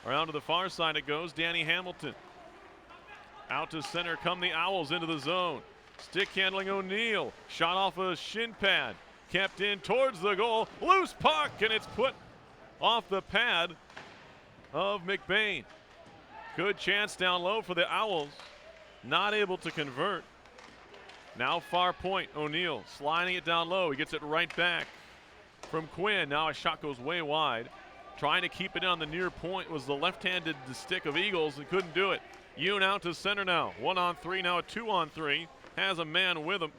Speaker 2: Around to the far side it goes, Danny Hamilton. Out to center come the Owls into the zone. Stick handling O'Neill, shot off a shin pad. Kept in towards the goal, loose puck, and it's put off the pad of McBain. Good chance down low for the Owls, not able to convert. Now far point, O'Neill sliding it down low. He gets it right back from Quinn. Now a shot goes way wide. Trying to keep it on the near point was the left-handed stick of Eagles and couldn't do it. Yoon out to center now. 1-on-3, now a 2-on-3. Has a man with him.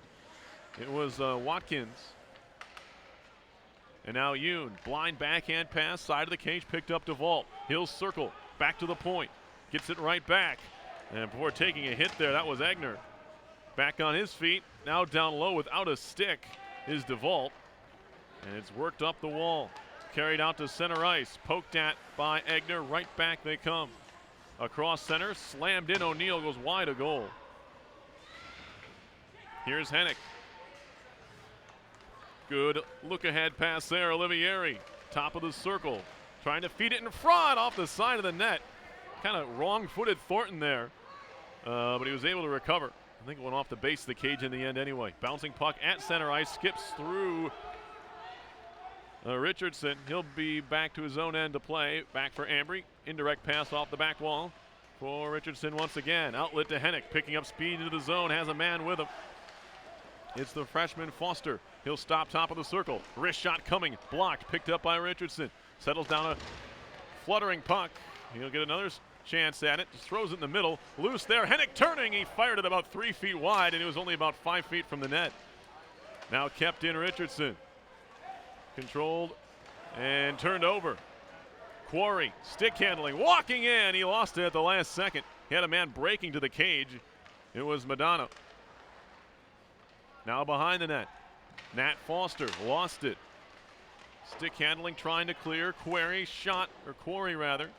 Speaker 2: It was Watkins. And now Yoon, blind backhand pass, side of the cage, picked up DeVault. He'll circle, back to the point. Gets it right back. And before taking a hit there, that was Egner. Back on his feet, now down low without a stick is DeVault. And it's worked up the wall. Carried out to center ice, poked at by Egner, right back they come. Across center, slammed in, O'Neill goes wide, a goal. Here's Hennick. Good look ahead pass there, Olivieri. Top of the circle, trying to feed it in front off the side of the net. Kind of wrong-footed Thornton there, but he was able to recover. I think it went off the base of the cage in the end anyway. Bouncing puck at center ice, skips through Richardson. He'll be back to his own end to play. Back for Ambry. Indirect pass off the back wall for Richardson once again. Outlet to Hennick, picking up speed into the zone, has a man with him. It's the freshman Foster. He'll stop top of the circle. Wrist shot coming, blocked, picked up by Richardson. Settles down a fluttering puck. He'll get another chance at it, just throws it in the middle. Loose there, Hennick turning, he fired it about 3 feet wide and it was only about 5 feet from the net. Now kept in Richardson. Controlled and turned over. Quarry, stick handling, walking in, he lost it at the last second. He had a man breaking to the cage. It was Madonna. Now behind the net. Nat Foster lost it. Stick handling, trying to clear. Quarry rather.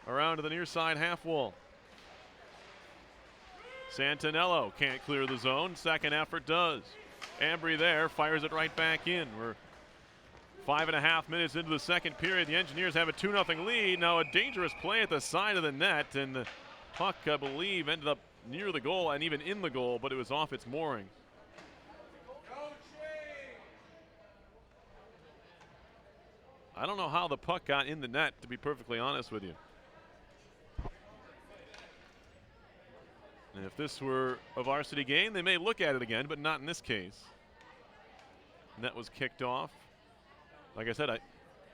Speaker 2: Around to the near side half wall. Santinello can't clear the zone. Second effort does. Ambry there, fires it right back in. We're 5.5 minutes into the second period. The Engineers have a 2-0 lead. Now a dangerous play at the side of the net, and the puck, I believe, ended up near the goal and even in the goal, but it was off its mooring. I don't know how the puck got in the net, to be perfectly honest with you. And if this were a varsity game, they may look at it again, but not in this case. Net was kicked off. Like I said,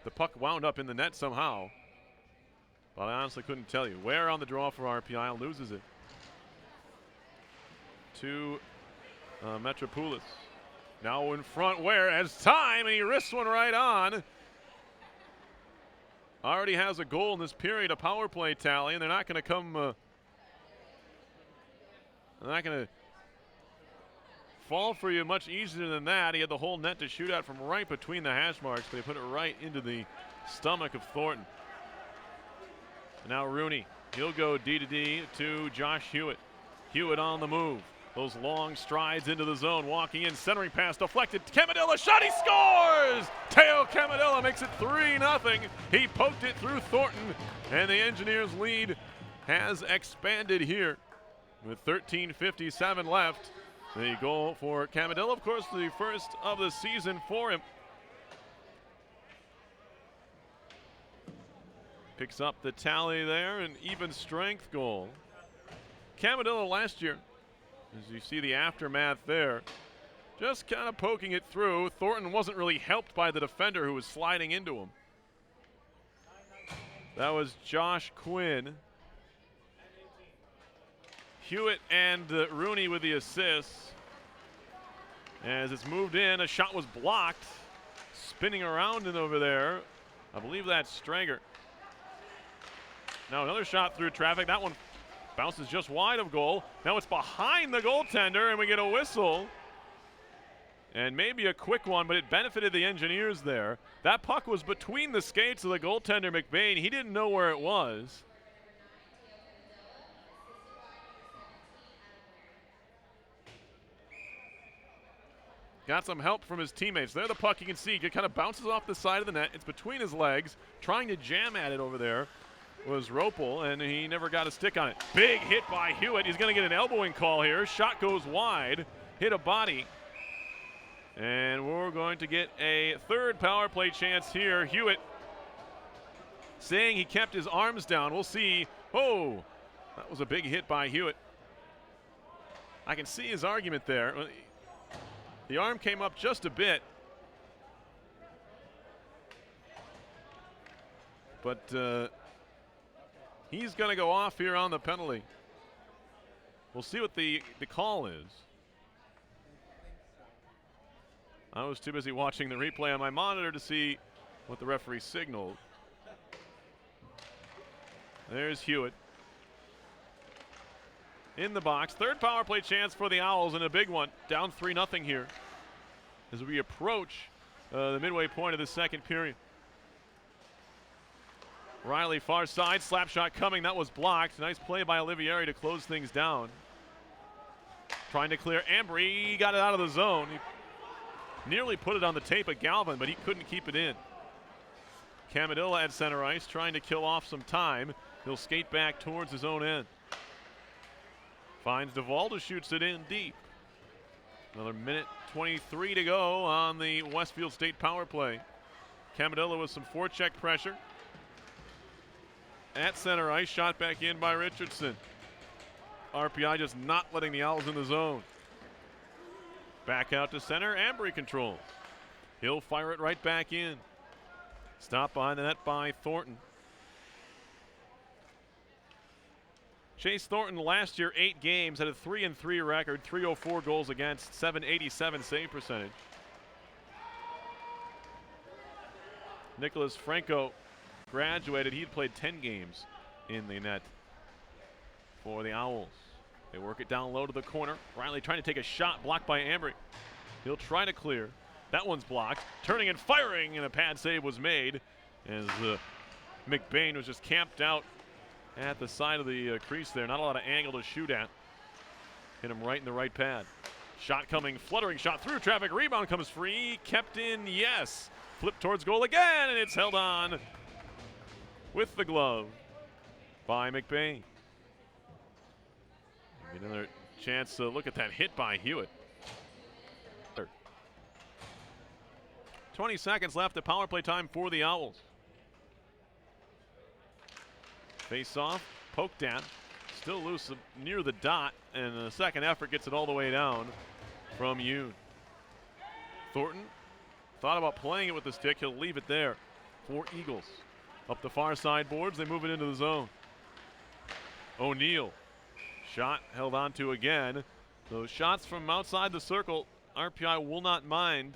Speaker 2: the puck wound up in the net somehow, but I honestly couldn't tell you. Ware on the draw for RPI loses it to Metropoulos. Now in front, Ware has time, and he wrists one right on. Already has a goal in this period, a power play tally, and they're not going to come. They're not going to fall for you much easier than that. He had the whole net to shoot at from right between the hash marks, but he put it right into the stomach of Thornton. And now Rooney, he'll go D to D to Josh Hewitt. Hewitt on the move, Those long strides into the zone, walking in, centering pass deflected. Camadilla shot, he scores! Teo Camadilla makes it 3-0. He poked it through Thornton, and the Engineers' lead has expanded here with 13:57 left. The goal for Camadilla, of course, the first of the season for him. Picks up the tally there, an even strength goal. Camadilla last year, as you see the aftermath there, just kind of poking it through. Thornton wasn't really helped by the defender who was sliding into him. That was Josh Quinn. Hewitt and Rooney with the assists. As it's moved in, a shot was blocked. Spinning around and over there. I believe that's Strager. Now another shot through traffic. That one bounces just wide of goal. Now it's behind the goaltender, and we get a whistle. And maybe a quick one, but it benefited the Engineers there. That puck was between the skates of the goaltender, McBain. He didn't know where it was. Got some help from his teammates. There the puck, you can see, it kind of bounces off the side of the net. It's between his legs. Trying to jam at it over there was Ropel, and he never got a stick on it. Big hit by Hewitt. He's going to get an elbowing call here. Shot goes wide. Hit a body. And we're going to get a third power play chance here. Hewitt saying he kept his arms down. We'll see. Oh, that was a big hit by Hewitt. I can see his argument there. The arm came up just a bit. But he's going to go off here on the penalty. We'll see what the call is. I was too busy watching the replay on my monitor to see what the referee signaled. There's Hewitt. In the box. Third power play chance for the Owls, and a big one. Down 3-0 here as we approach the midway point of the second period. Riley far side. Slap shot coming. That was blocked. Nice play by Olivieri to close things down. Trying to clear Ambry. He got it out of the zone. He nearly put it on the tape at Galvin, but he couldn't keep it in. Camadilla at center ice trying to kill off some time. He'll skate back towards his own end. Finds Duvall, shoots it in deep. Another minute 23 to go on the Westfield State power play. Camadilla with some forecheck pressure. At center ice, shot back in by Richardson. RPI just not letting the Owls in the zone. Back out to center, Ambry controls. He'll fire it right back in. Stopped behind the net by Thornton. Chase Thornton last year, 8 games, had a 3-3 record, 304 goals against, 787 save percentage. Nicholas Franco graduated. He'd played 10 games in the net for the Owls. They work it down low to the corner. Riley trying to take a shot, blocked by Ambry. He'll try to clear. That one's blocked. Turning and firing, and a pad save was made as McBain was just camped out at the side of the crease there. Not a lot of angle to shoot at. Hit him right in the right pad. Shot coming, fluttering shot through traffic. Rebound comes free. Kept in, yes. Flip towards goal again, and it's held on with the glove by McBain. Another chance to look at that hit by Hewitt. 20 seconds left of power play time for the Owls. Face off, poked at, still loose near the dot, and the second effort gets it all the way down from Yoon. Thornton thought about playing it with the stick. He'll leave it there for Eagles. Up the far side boards, they move it into the zone. O'Neal. Shot held on to again. Those shots from outside the circle, RPI will not mind.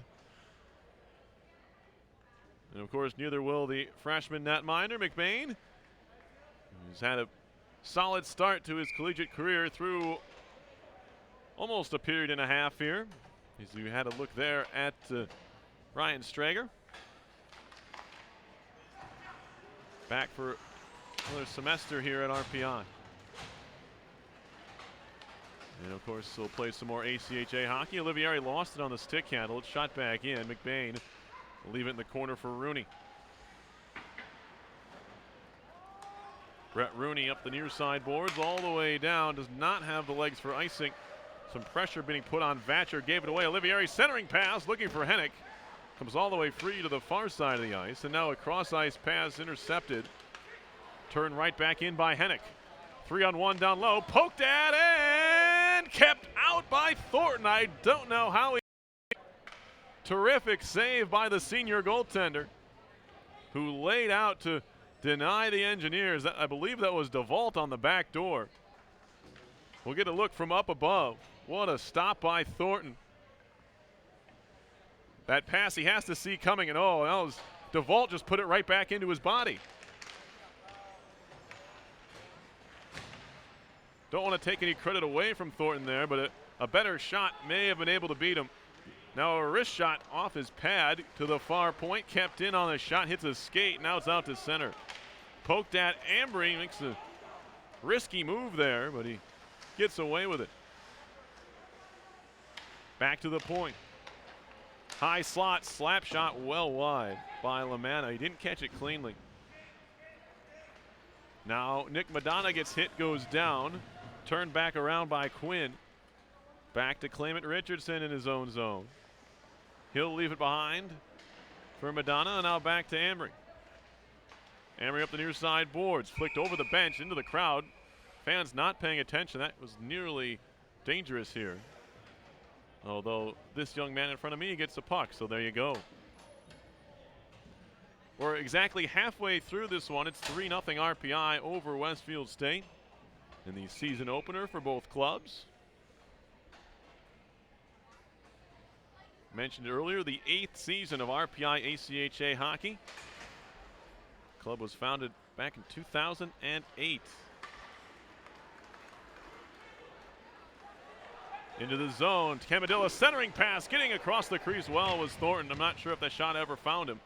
Speaker 2: And of course, neither will the freshman netminder, McBain. He's had a solid start to his collegiate career through almost a period and a half here. As you had a look there at Ryan Strager. Back for another semester here at RPI. And of course, we'll play some more ACHA hockey. Olivieri lost it on the stick handle. It's shot back in. McBain will leave it in the corner for Rooney. Brett Rooney up the near side boards all the way down. Does not have the legs for icing. Some pressure being put on Vatcher. Gave it away. Olivieri centering pass looking for Hennick. Comes all the way free to the far side of the ice. And now a cross ice pass intercepted. Turned right back in by Hennick. 3-on-1 down low. Poked at and kept out by Thornton. I don't know how he. Terrific save by the senior goaltender, who laid out to deny the Engineers. I believe that was DeVault on the back door. We'll get a look from up above. What a stop by Thornton. That pass he has to see coming, and oh, that was DeVault just put it right back into his body. Don't want to take any credit away from Thornton there, but a better shot may have been able to beat him. Now a wrist shot off his pad to the far point, kept in on the shot, hits a skate, now it's out to center. Poked at Ambry, makes a risky move there, but he gets away with it. Back to the point. High slot, slap shot well wide by Lamanna. He didn't catch it cleanly. Now Nick Madonna gets hit, goes down. Turned back around by Quinn. Back to Clement Richardson in his own zone. He'll leave it behind for Madonna, and now back to Ambry. Ambry up the near side boards, flicked over the bench into the crowd. Fans not paying attention. That was nearly dangerous here. Although this young man in front of me gets a puck, so there you go. We're exactly halfway through this one. It's 3-0 RPI over Westfield State in the season opener for both clubs. Mentioned earlier, the 8th season of RPI ACHA hockey. Club was founded back in 2008. Into the zone, Camadilla centering pass, getting across the crease well was Thornton. I'm not sure if that shot ever found him.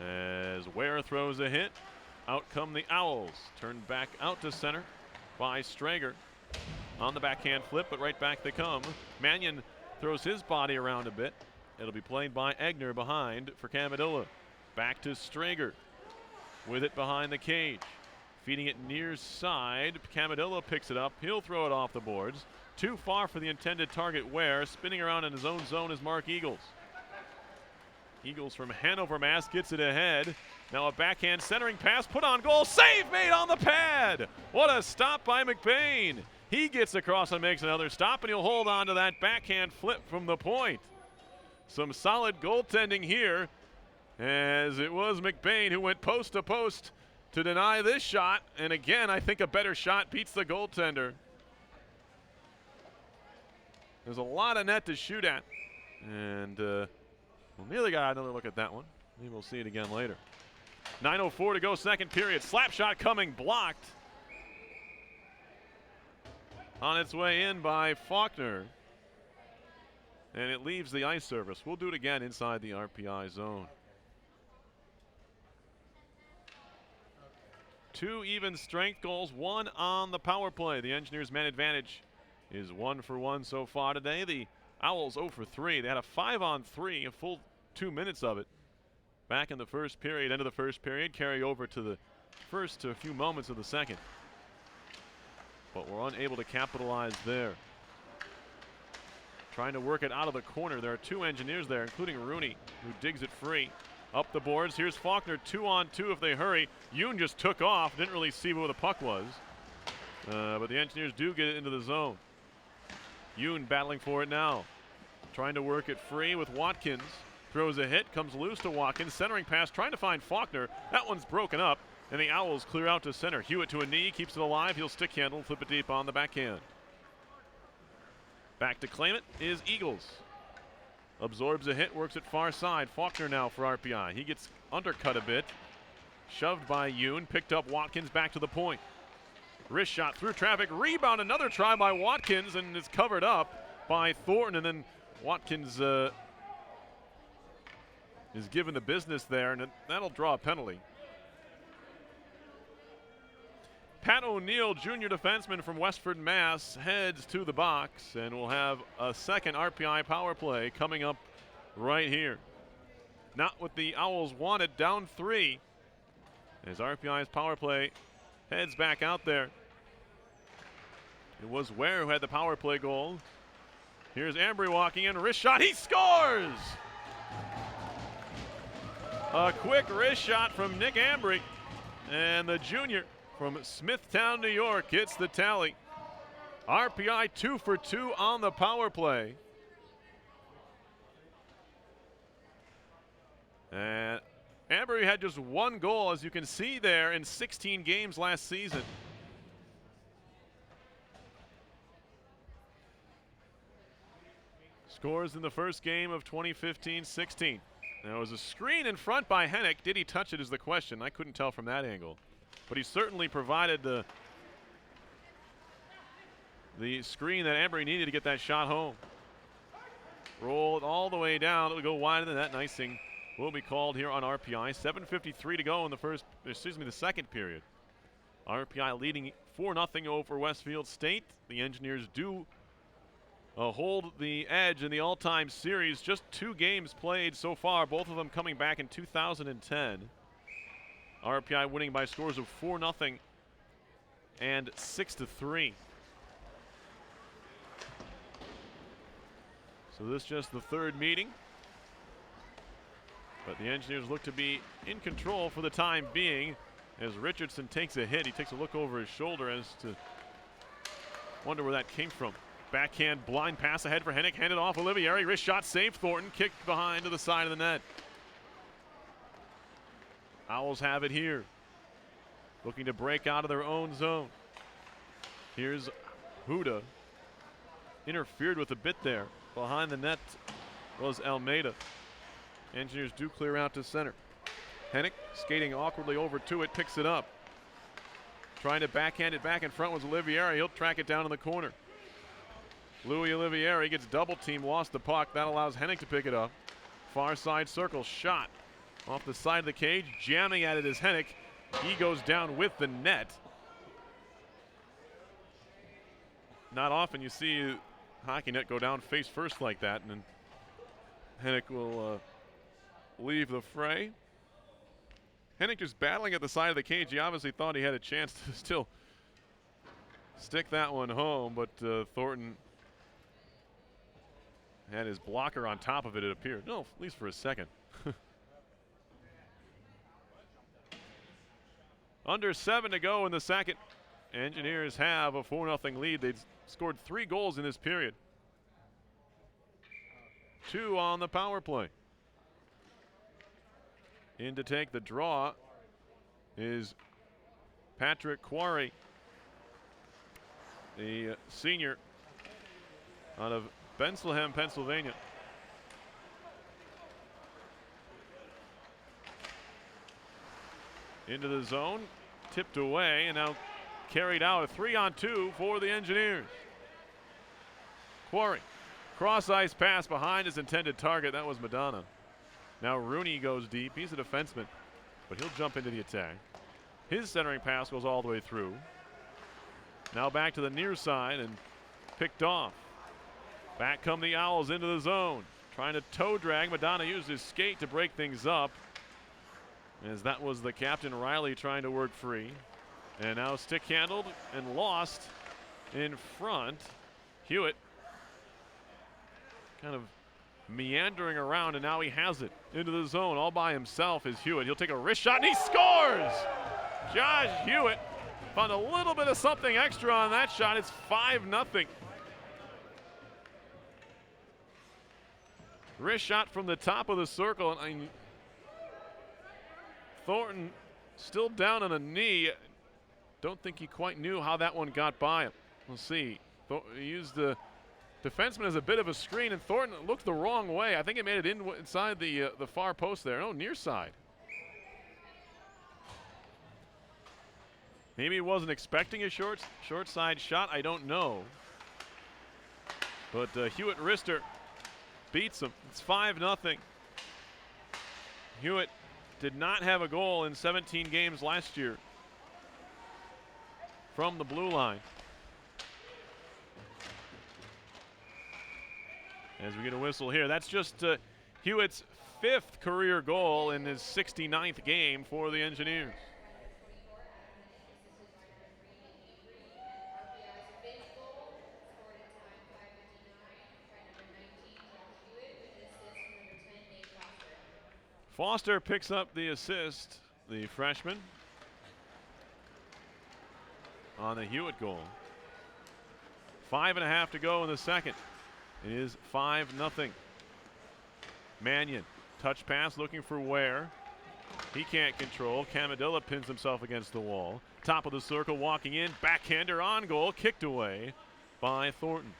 Speaker 2: As Ware throws a hit, out come the Owls. Turned back out to center by Strager. On the backhand flip, but right back they come. Mannion throws his body around a bit. It'll be played by Egner behind for Camadilla. Back to Strager with it behind the cage. Feeding it near side. Camadilla picks it up. He'll throw it off the boards. Too far for the intended target Ware. Spinning around in his own zone is Mark Eagles. Eagles from Hanover, Mass gets it ahead. Now a backhand centering pass put on goal. Save made on the pad. What a stop by McBain. He gets across and makes another stop, and he'll hold on to that backhand flip from the point. Some solid goaltending here, as it was McBain who went post to post to deny this shot. And again, I think a better shot beats the goaltender. There's a lot of net to shoot at. And we'll nearly got another look at that one. Maybe we'll see it again later. 9:04 to go, second period. Slap shot coming, blocked. On its way in by Faulkner. And it leaves the ice surface. We'll do it again inside the RPI zone. Two even strength goals, one on the power play. The Engineers' man advantage is 1 for 1 so far today. The Owls 0 for 3. They had a 5-on-3, a full 2 minutes of it back in the first period. End of the first period, carry over to the first to a few moments of the second. But we're unable to capitalize there. Trying to work it out of the corner. There are two Engineers there, including Rooney, who digs it free. Up the boards, here's Faulkner, 2-on-2 if they hurry. Yoon just took off, didn't really see where the puck was. But the Engineers do get it into the zone. Yoon battling for it now. Trying to work it free with Watkins. Throws a hit, comes loose to Watkins. Centering pass, trying to find Faulkner. That one's broken up, and the Owls clear out to center. Hewitt to a knee, keeps it alive. He'll stick handle, flip it deep on the backhand. Back to claim it is Eagles. Absorbs a hit, works it far side. Faulkner now for RPI. He gets undercut a bit. Shoved by Yoon, picked up Watkins back to the point. Wrist shot through traffic, rebound, another try by Watkins, and it's covered up by Thornton, and then Watkins is given the business there, and that'll draw a penalty. Pat O'Neill, junior defenseman from Westford, Mass, heads to the box, and we'll have a second RPI power play coming up right here. Not what the Owls wanted, down 3. As RPI's power play heads back out there. It was Ware who had the power play goal. Here's Ambry walking in, wrist shot, he scores! A quick wrist shot from Nick Ambry, and the junior from Smithtown, New York hits the tally. RPI 2 for 2 on the power play. And Ambry had just 1 goal, as you can see there, in 16 games last season. Scores in the first game of 2015-16. There was a screen in front by Hennick. Did he touch it is the question. I couldn't tell from that angle. But he certainly provided the screen that Ambry needed to get that shot home. Rolled all the way down. It'll go wide of the net. Icing will be called here on RPI. 7:53 to go in the second period. RPI leading 4-0 over Westfield State. The Engineers do hold the edge in the all-time series. Just 2 games played so far, both of them coming back in 2010. RPI winning by scores of 4-0 and 6-3. So this is just the 3rd meeting. But the Engineers look to be in control for the time being as Richardson takes a hit. He takes a look over his shoulder as to wonder where that came from. Backhand blind pass ahead for Hennick, handed off Olivieri, wrist shot, save Thornton, kicked behind to the side of the net. Owls have it here, looking to break out of their own zone. Here's Huda, interfered with a bit there. Behind the net was Almeida. Engineers do clear out to center. Hennick skating awkwardly over to it, picks it up. Trying to backhand it back in front was Olivieri. He'll track it down in the corner. Louis Olivieri gets double team, lost the puck. That allows Hennick to pick it up. Far side circle, shot off the side of the cage. Jamming at it is Hennick. He goes down with the net. Not often you see a hockey net go down face first like that, and then Hennick will leave the fray. Hennick just battling at the side of the cage. He obviously thought he had a chance to still stick that one home, but Thornton had his blocker on top of it, it appeared. No, at least for a second. Under 7 to go in the second. Engineers have a 4-0 lead. They've scored 3 goals in this period. 2 on the power play. In to take the draw is Patrick Quarry, the senior out of Bethlehem, Pennsylvania. Into the zone, tipped away, and now carried out. A 3-on-2 for the Engineers. Quarry, cross ice pass behind his intended target. That was Madonna. Now Rooney goes deep. He's a defenseman, but he'll jump into the attack. His centering pass goes all the way through. Now back to the near side and picked off. Back come the Owls into the zone. Trying to toe drag. Madonna used his skate to break things up, as that was the captain, Riley, trying to work free. And now stick handled and lost in front. Hewitt kind of meandering around, and now he has it into the zone all by himself is Hewitt. He'll take a wrist shot and he scores! Josh Hewitt found a little bit of something extra on that shot. It's 5-0. Wrist shot from the top of the circle, and Thornton still down on a knee. Don't think he quite knew how that one got by him. We'll see. He used the defenseman as a bit of a screen, and Thornton looked the wrong way. I think it made it inside the far post there. Oh, near side. Maybe he wasn't expecting a short side shot. I don't know. But Hewitt Rister beats him. It's 5-0. Hewitt did not have a goal in 17 games last year. from the blue line. As we get a whistle here, that's just Hewitt's 5th career goal in his 69th game for the Engineers. Foster picks up the assist, the freshman, on the Hewitt goal. 5.5 to go in the second. It is 5-0. Mannion, touch pass looking for Ware. He can't control. Camadilla pins himself against the wall. Top of the circle, walking in. Backhander on goal, kicked away by Thornton.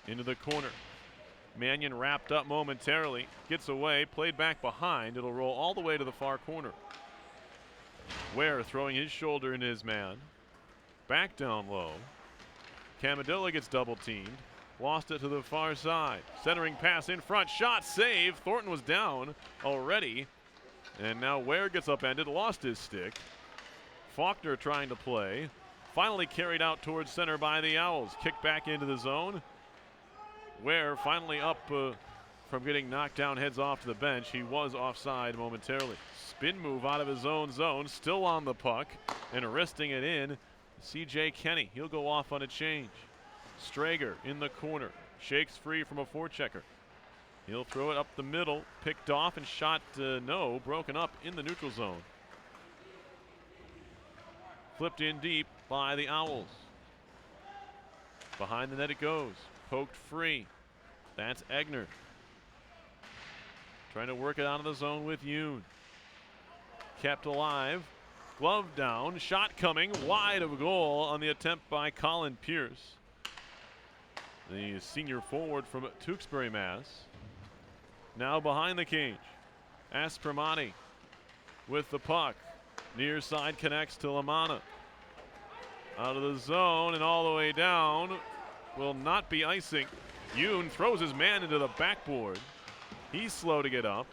Speaker 2: Into the corner. Mannion wrapped up momentarily, gets away, played back behind. It'll roll all the way to the far corner. Ware throwing his shoulder into his man. Back down low. Camadilla gets double teamed. Lost it to the far side. Centering pass in front. Shot, save. Thornton was down already. And now Ware gets upended. Lost his stick. Faulkner trying to play. Finally carried out towards center by the Owls. Kicked back into the zone. Ware finally up from getting knocked down, heads off to the bench. He was offside momentarily. Spin move out of his own zone. Still on the puck. And wristing it in. C.J. Kenny. He'll go off on a change. Strager in the corner, shakes free from a forechecker. He'll throw it up the middle, picked off and shot no, broken up in the neutral zone. Flipped in deep by the Owls. Behind the net it goes, poked free. That's Egner. Trying to work it out of the zone with Yoon. Kept alive, glove down, shot coming, wide of goal on the attempt by Colin Pierce. The senior forward from Tewksbury, Mass. Now behind the cage. Aspermani with the puck. Near side connects to Lamanna. Out of the zone and all the way down. Will not be icing. Yoon throws his man into the backboard. He's slow to get up.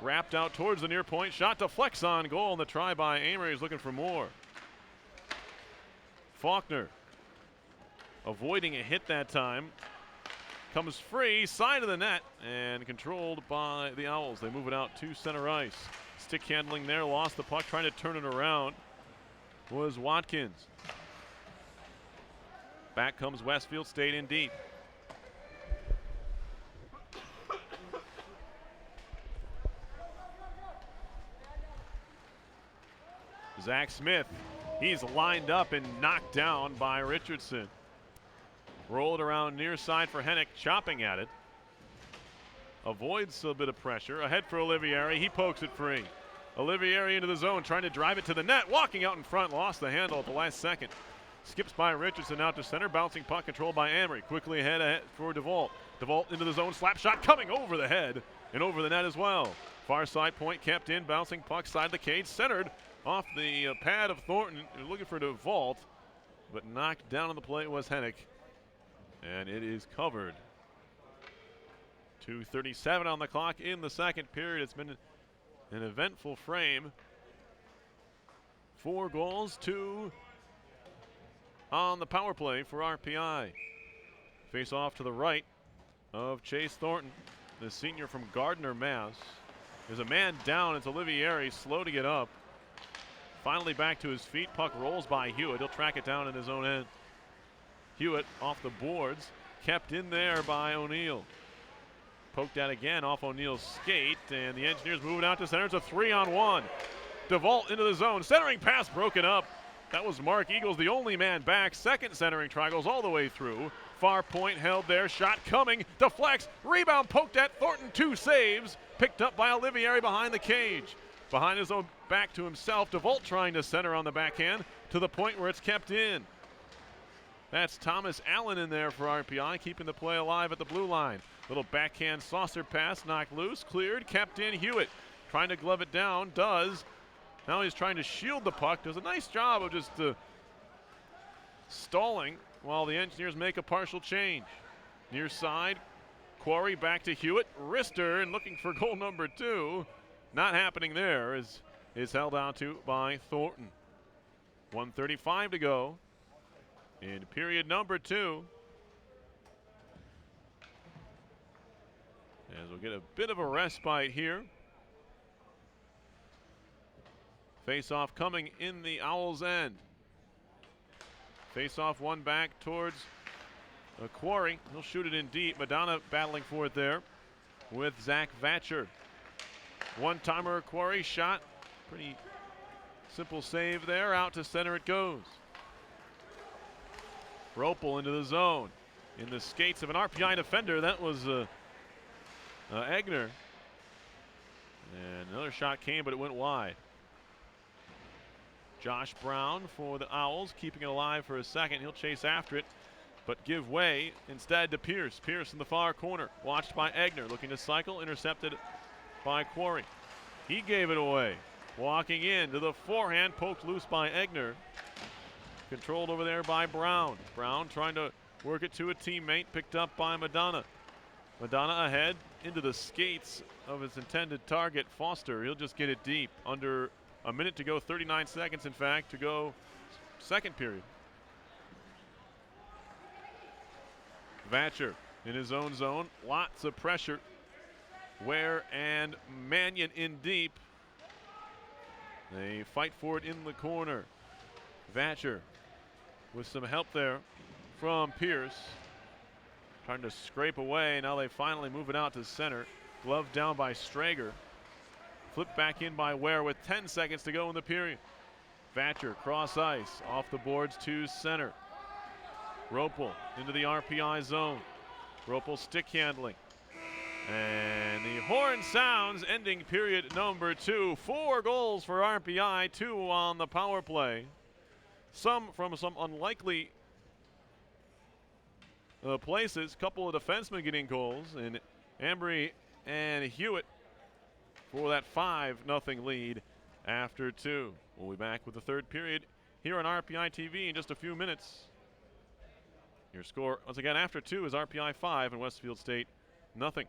Speaker 2: Wrapped out towards the near point. Shot deflects on goal. And the try by Amory is looking for more. Faulkner. Avoiding a hit that time. Comes free, side of the net, and controlled by the Owls. They move it out to center ice. Stick handling there, lost the puck, trying to turn it around was Watkins. Back comes Westfield, stayed in deep. Zach Smith, he's lined up and knocked down by Richardson. Rolled around near side for Hennick, chopping at it. Avoids a bit of pressure. Ahead for Olivieri, he pokes it free. Olivieri into the zone, trying to drive it to the net. Walking out in front, lost the handle at the last second. Skips by Richardson out to center, bouncing puck controlled by Amory. Quickly ahead for DeVault. DeVault into the zone, slap shot coming over the head and over the net as well. Far side point kept in, bouncing puck side of the cage, centered off the pad of Thornton. Looking for DeVault, but knocked down on the play was Hennick. And it is covered. 2:37 on the clock in the second period. It's been an eventful frame. 4 goals, 2 on the power play for RPI. Face off to the right of Chase Thornton, the senior from Gardner, Mass. There's a man down. It's Olivieri, slow to get up. Finally back to his feet. Puck rolls by Hewitt. He'll track it down in his own end. Hewitt off the boards, kept in there by O'Neill. Poked out again off O'Neill's skate, and the Engineers move it out to center. It's a 3-on-1. DeVault into the zone, centering pass broken up. That was Mark Eagles, the only man back. Second centering try goes all the way through. Far point held there, shot coming, deflects, rebound poked at Thornton, 2 saves. Picked up by Olivieri behind the cage. Behind his own back to himself, DeVault trying to center on the backhand to the point where it's kept in. That's Thomas Allen in there for RPI, keeping the play alive at the blue line. Little backhand saucer pass, knocked loose, cleared, kept in. Hewitt trying to glove it down, does. Now he's trying to shield the puck. Does a nice job of just stalling while the Engineers make a partial change. Near side, Quarry back to Hewitt. Wrister and looking for goal number 2. Not happening there, is held out to by Thornton. 1:35 to go in period number 2. As we'll get a bit of a respite here. Face-off coming in the Owls' end. Face-off one back towards Quarry. He'll shoot it in deep. Madonna battling for it there with Zach Vatcher. One-timer Quarry shot. Pretty simple save there. Out to center it goes. Ropel into the zone. In the skates of an RPI defender. That was Egner. And another shot came, but it went wide. Josh Brown for the Owls, keeping it alive for a second. He'll chase after it, but give way instead to Pierce. Pierce in the far corner, watched by Egner, looking to cycle, intercepted by Quarry. He gave it away. Walking in to the forehand, poked loose by Egner. Controlled over there by Brown. Brown trying to work it to a teammate, picked up by Madonna. Madonna ahead into the skates of his intended target, Foster. He'll just get it deep. Under a minute to go, 39 seconds in fact, to go second period. Vatcher in his own zone, lots of pressure. Ware and Mannion in deep. They fight for it in the corner. Vatcher with some help there from Pierce. Trying to scrape away. Now they finally move it out to center. Glove down by Strager. Flipped back in by Ware with 10 seconds to go in the period. Vatcher cross ice off the boards to center. Ropel into the RPI zone. Ropel stick handling. And the horn sounds, ending period number 2. 4 goals for RPI, 2 on the power play. Some from some unlikely places. Couple of defensemen getting goals, and Embry and Hewitt for that 5-0 lead after 2. We'll be back with the third period here on RPI TV in just a few minutes. Your score, once again, after 2 is RPI 5 and Westfield State nothing.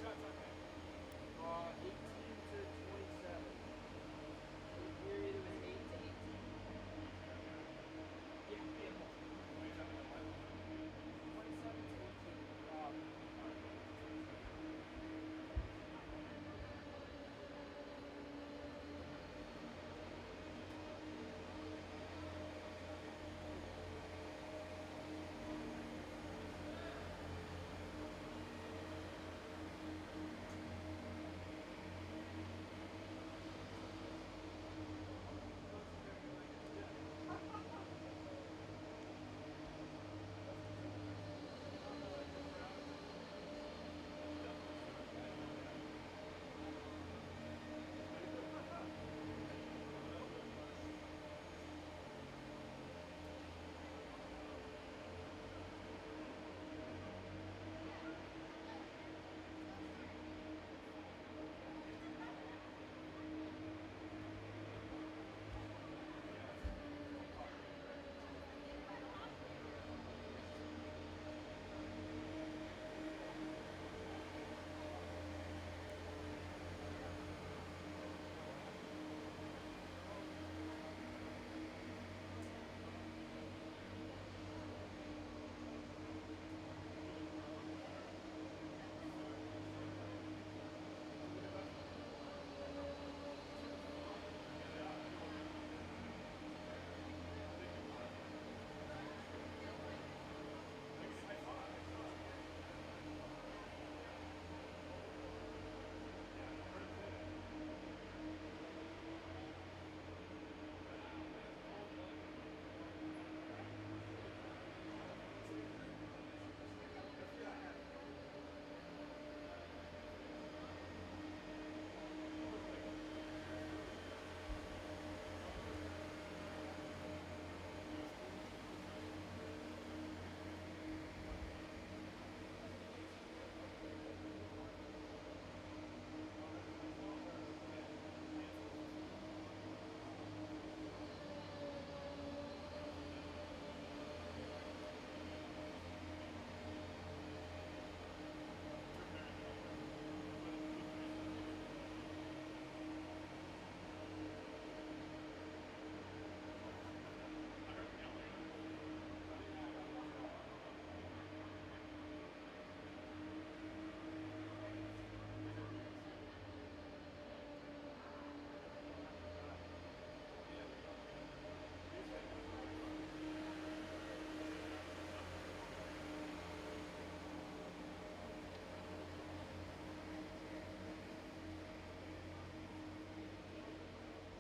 Speaker 3: shot totals. 18 to 27. For the period, it was 8 to 18. Yeah, yeah. 27 to 18.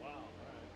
Speaker 2: Wow, all right.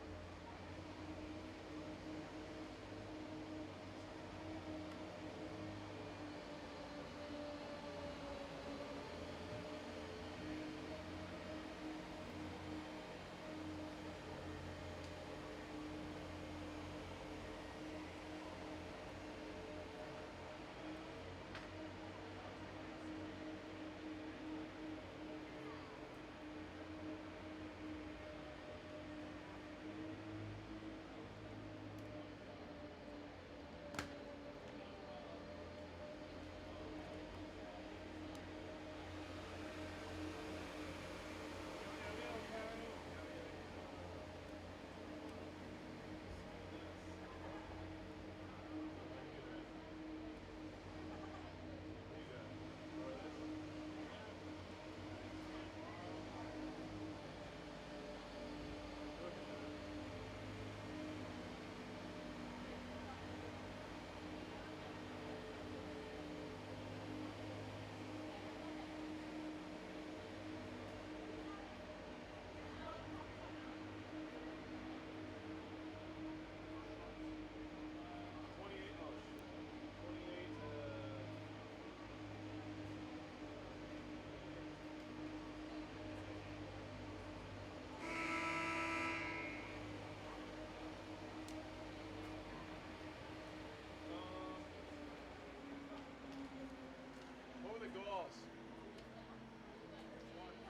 Speaker 2: What were the goals?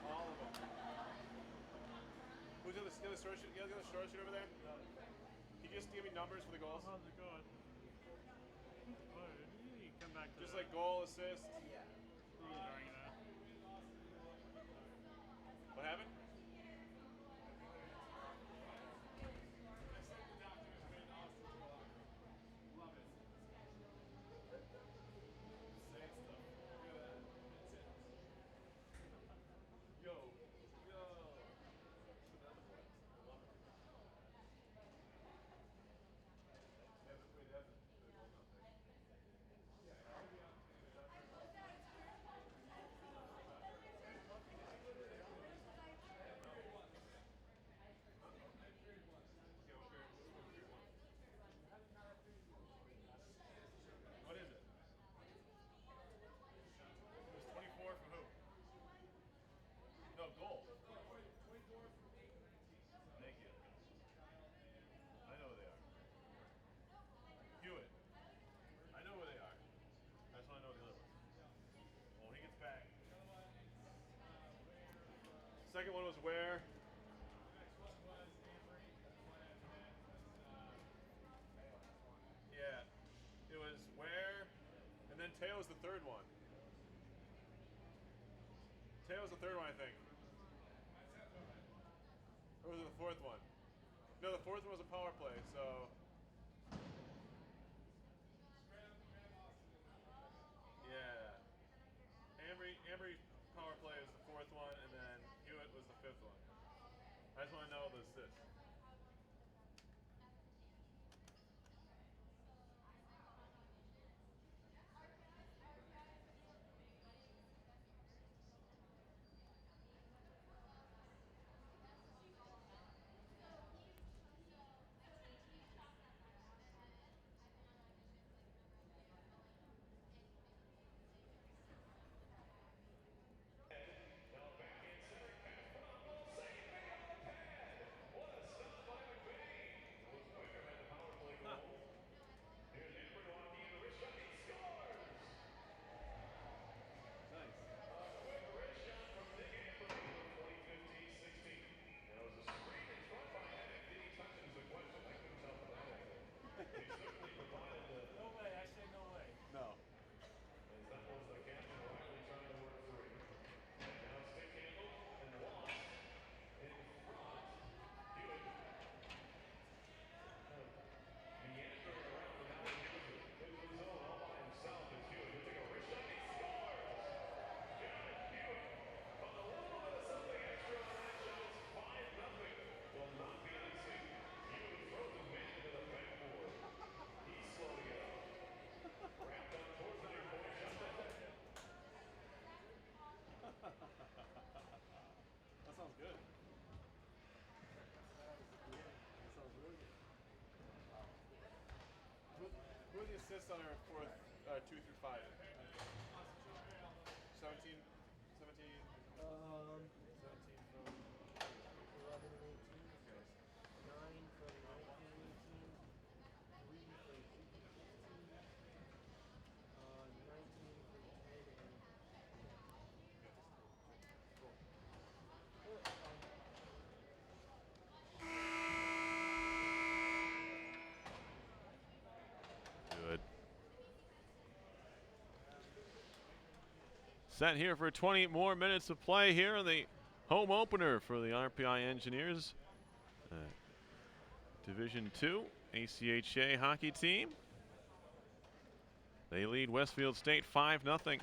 Speaker 2: All of them. Who's the other story sheet? You have the other story sheet over there? Can you just give me numbers for the goals?
Speaker 4: How's it going? Oh, you come back to
Speaker 2: Just
Speaker 4: that.
Speaker 2: like goal, assist.
Speaker 3: Yeah.
Speaker 2: What happened? What is it? It was 24 from who? No, goal. Thank you. I know who they are. Hewitt. I know who they are. I just want to know the other ones. Well, he gets back. Second one was where? Yeah. It was where? And then Teo's the third one. Teo's the third one, I think. Or was it the fourth one? No, the fourth one was a power play, so. Yeah. Ambry power play was the fourth one, and then Hewitt was the fifth one. I just want to know the assists.
Speaker 3: No way, I say no way.
Speaker 2: No. That sounds good. That sounds really good. Who are the assists on our fourth, 2 through 5? 17, 17,
Speaker 3: Um,
Speaker 2: 17 from.
Speaker 3: 11 and 18.
Speaker 2: Okay.
Speaker 3: 9 from 19 and 18. 3 from 15. 19 from 10 and.
Speaker 2: Good. Set here for 20 more minutes of play here in the home opener for the RPI Engineers. Division II ACHA hockey team. They lead Westfield State 5-0.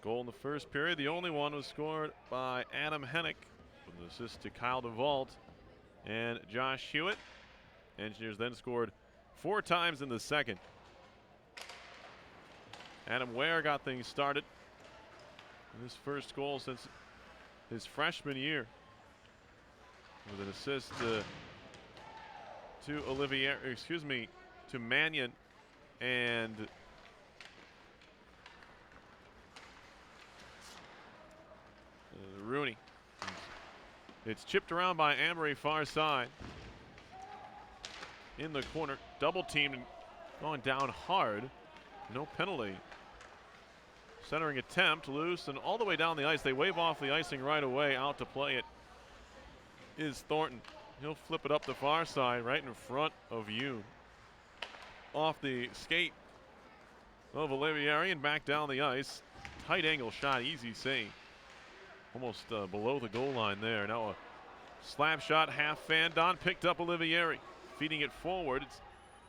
Speaker 2: Goal in the first period. The only one was scored by Adam Hennick with an assist to Kyle DeVault and Josh Hewitt. Engineers then scored 4 times in the second. Adam Ware got things started in his first goal since his freshman year with an assist to Mannion and Rooney. It's chipped around by Amory far side. In the corner, double teamed and going down hard. No penalty. Centering attempt, loose, and all the way down the ice. They wave off the icing right away. Out to play it is Thornton. He'll flip it up the far side right in front of you. Off the skate of Olivieri and back down the ice. tight angle shot, easy save. Almost below the goal line there. Now a slap shot, half fan. Don picked up Olivieri, feeding it forward. It's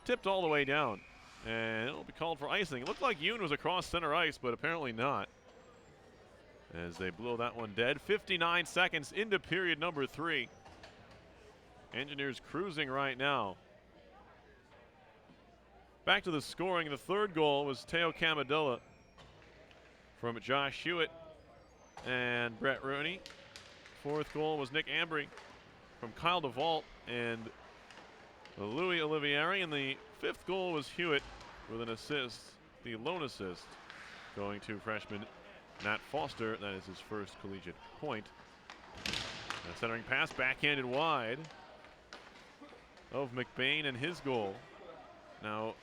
Speaker 2: tipped all the way down, and it'll be called for icing. It looked like Yoon was across center ice, but apparently not, as they blow that one dead. 59 seconds into period number 3. Engineers cruising right now. Back to the scoring. The third goal was Teo Camadilla from Josh Hewitt and Brett Rooney. Fourth goal was Nick Ambry from Kyle DeVault and Louis Olivieri. And the fifth goal was Hewitt with an assist, the lone assist, going to freshman Matt Foster. That is his first collegiate point. A centering pass, backhanded wide of McBain and his goal. Now,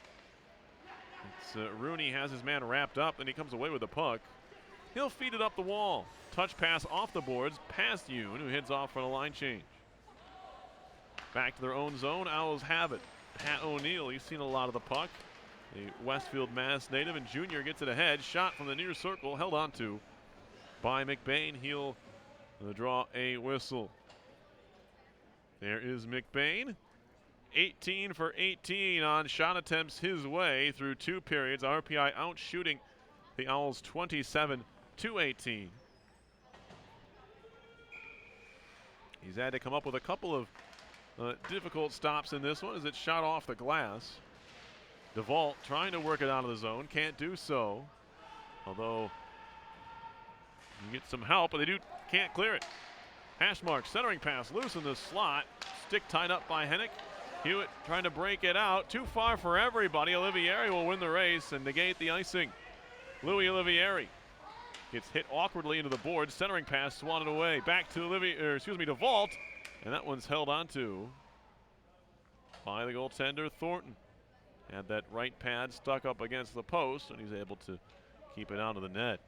Speaker 2: Rooney has his man wrapped up, and he comes away with the puck. He'll feed it up the wall. Touch pass off the boards, past Yoon, who heads off for a line change. Back to their own zone, Owls have it. Pat O'Neill, he's seen a lot of the puck. The Westfield Mass native, and Junior gets it ahead. Shot from the near circle, held onto by McBain. He'll draw a whistle. There is McBain. 18 for 18 on shot attempts his way through 2 periods. RPI out shooting the Owls 27-18. He's had to come up with a couple of difficult stops in this one as it's shot off the glass. DeVault trying to work it out of the zone, can't do so. Although you get some help, but they can't clear it. Hash mark, centering pass, loose in the slot. Stick tied up by Hennick. Hewitt trying to break it out. Too far for everybody. Olivieri will win the race and negate the icing. Louis Olivieri gets hit awkwardly into the board. Centering pass swatted away. Back to DeVault. And that one's held onto by the goaltender, Thornton. Had that right pad stuck up against the post, and he's able to keep it out of the net.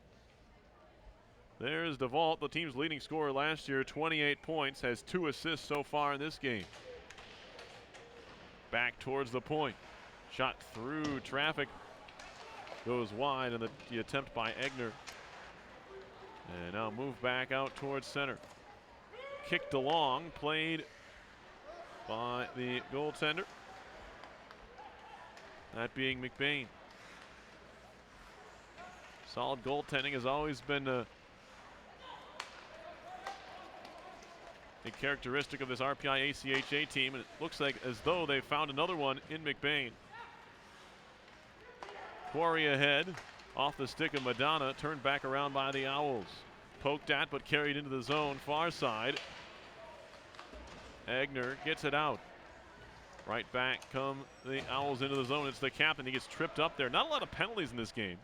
Speaker 2: There's DeVault, the team's leading scorer last year, 28 points, has 2 assists so far in this game. Back towards the point. Shot through traffic. Goes wide, and the attempt by Egner. And now move back out towards center. Kicked along, played by the goaltender. That being McBain. Solid goaltending has always been a characteristic of this RPI ACHA team, and it looks like as though they found another one in McBain. Quarry ahead, off the stick of Madonna, turned back around by the Owls. Poked at, but carried into the zone, far side. Egner gets it out. Right back come the Owls into the zone. It's the captain. He gets tripped up there. Not a lot of penalties in this game.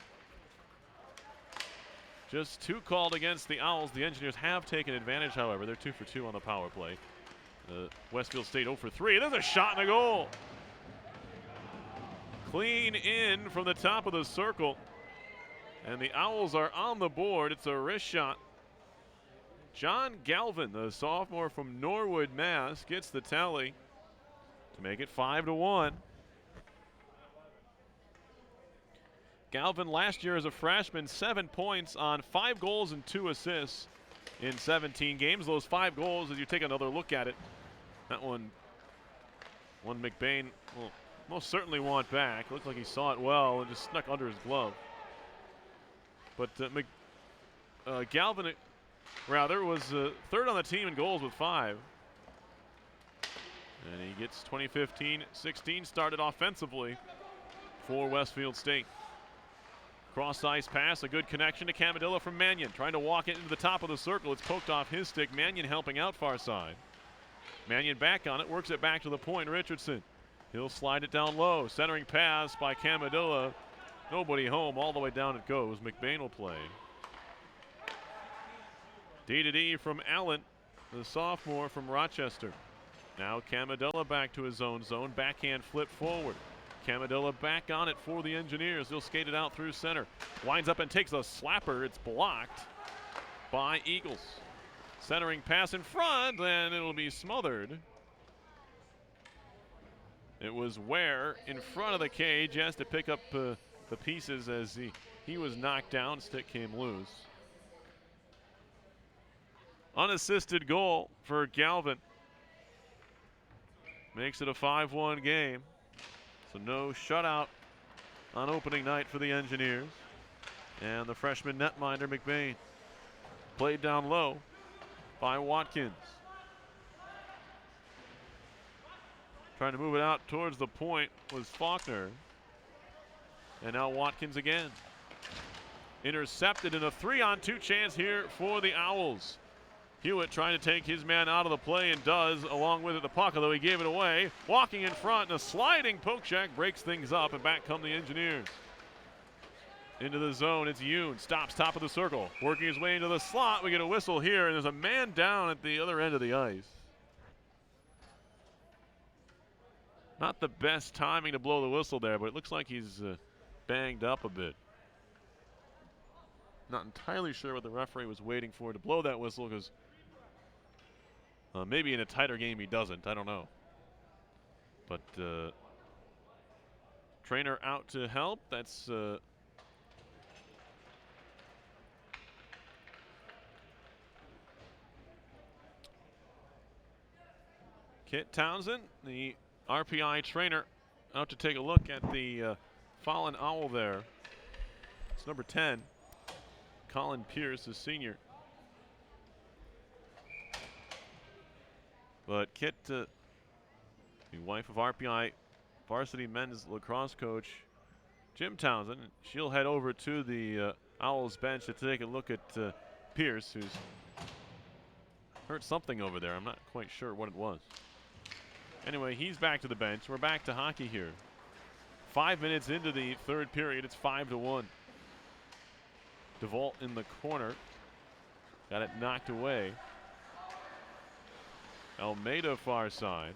Speaker 2: Just 2 called against the Owls. The Engineers have taken advantage, however. They're 2 for 2 on the power play. Westfield State 0 for 3. There's a shot and a goal. Clean in from the top of the circle. And the Owls are on the board. It's a wrist shot. John Galvin, the sophomore from Norwood, Mass, gets the tally to make it 5-1. Galvin last year as a freshman, 7 points on 5 goals and 2 assists in 17 games. Those 5 goals, as you take another look at it, that one McBain will most certainly want back. Looked like he saw it well and just snuck under his glove. But Galvin, was third on the team in goals with 5. And he gets 2015-16 started offensively for Westfield State. Cross ice pass, a good connection to Camadilla from Mannion. Trying to walk it into the top of the circle. It's poked off his stick. Mannion helping out far side. Mannion back on it, works it back to the point. Richardson, he'll slide it down low. Centering pass by Camadilla. Nobody home, all the way down it goes. McBain will play. D from Allen, the sophomore from Rochester. Now Camadilla back to his own zone. Backhand flip forward. Camadilla back on it for the Engineers. He'll skate it out through center. Winds up and takes a slapper. It's blocked by Eagles. Centering pass in front, and it'll be smothered. It was Ware in front of the cage. He has to pick up the pieces as he He was knocked down, stick came loose. Unassisted goal for Galvin. Makes it a 5-1 game. So no shutout on opening night for the Engineers. And the freshman netminder, McBain. Played down low by Watkins. Trying to move it out towards the point was Faulkner. And now Watkins again. Intercepted in a 3-on-2 chance here for the Owls. Hewitt trying to take his man out of the play and does, along with it the puck, although he gave it away. Walking in front and a sliding poke check breaks things up, and back come the Engineers. Into the zone, it's Yoon, stops top of the circle. Working his way into the slot, we get a whistle here, and there's a man down at the other end of the ice. Not the best timing to blow the whistle there, but it looks like he's banged up a bit. Not entirely sure what the referee was waiting for to blow that whistle, because maybe in a tighter game he doesn't. I don't know. But trainer out to help. That's Kit Townsend, the RPI trainer, out to take a look at the fallen Owl there. It's number 10, Colin Pierce, a senior. But Kit, the wife of RPI varsity men's lacrosse coach Jim Townsend, she'll head over to the Owls bench to take a look at Pierce, who's hurt something over there. I'm not quite sure what it was. Anyway, he's back to the bench. We're back to hockey here. 5 minutes into the third period, it's 5-1. DeVault in the corner. Got it knocked away. Almeida far side.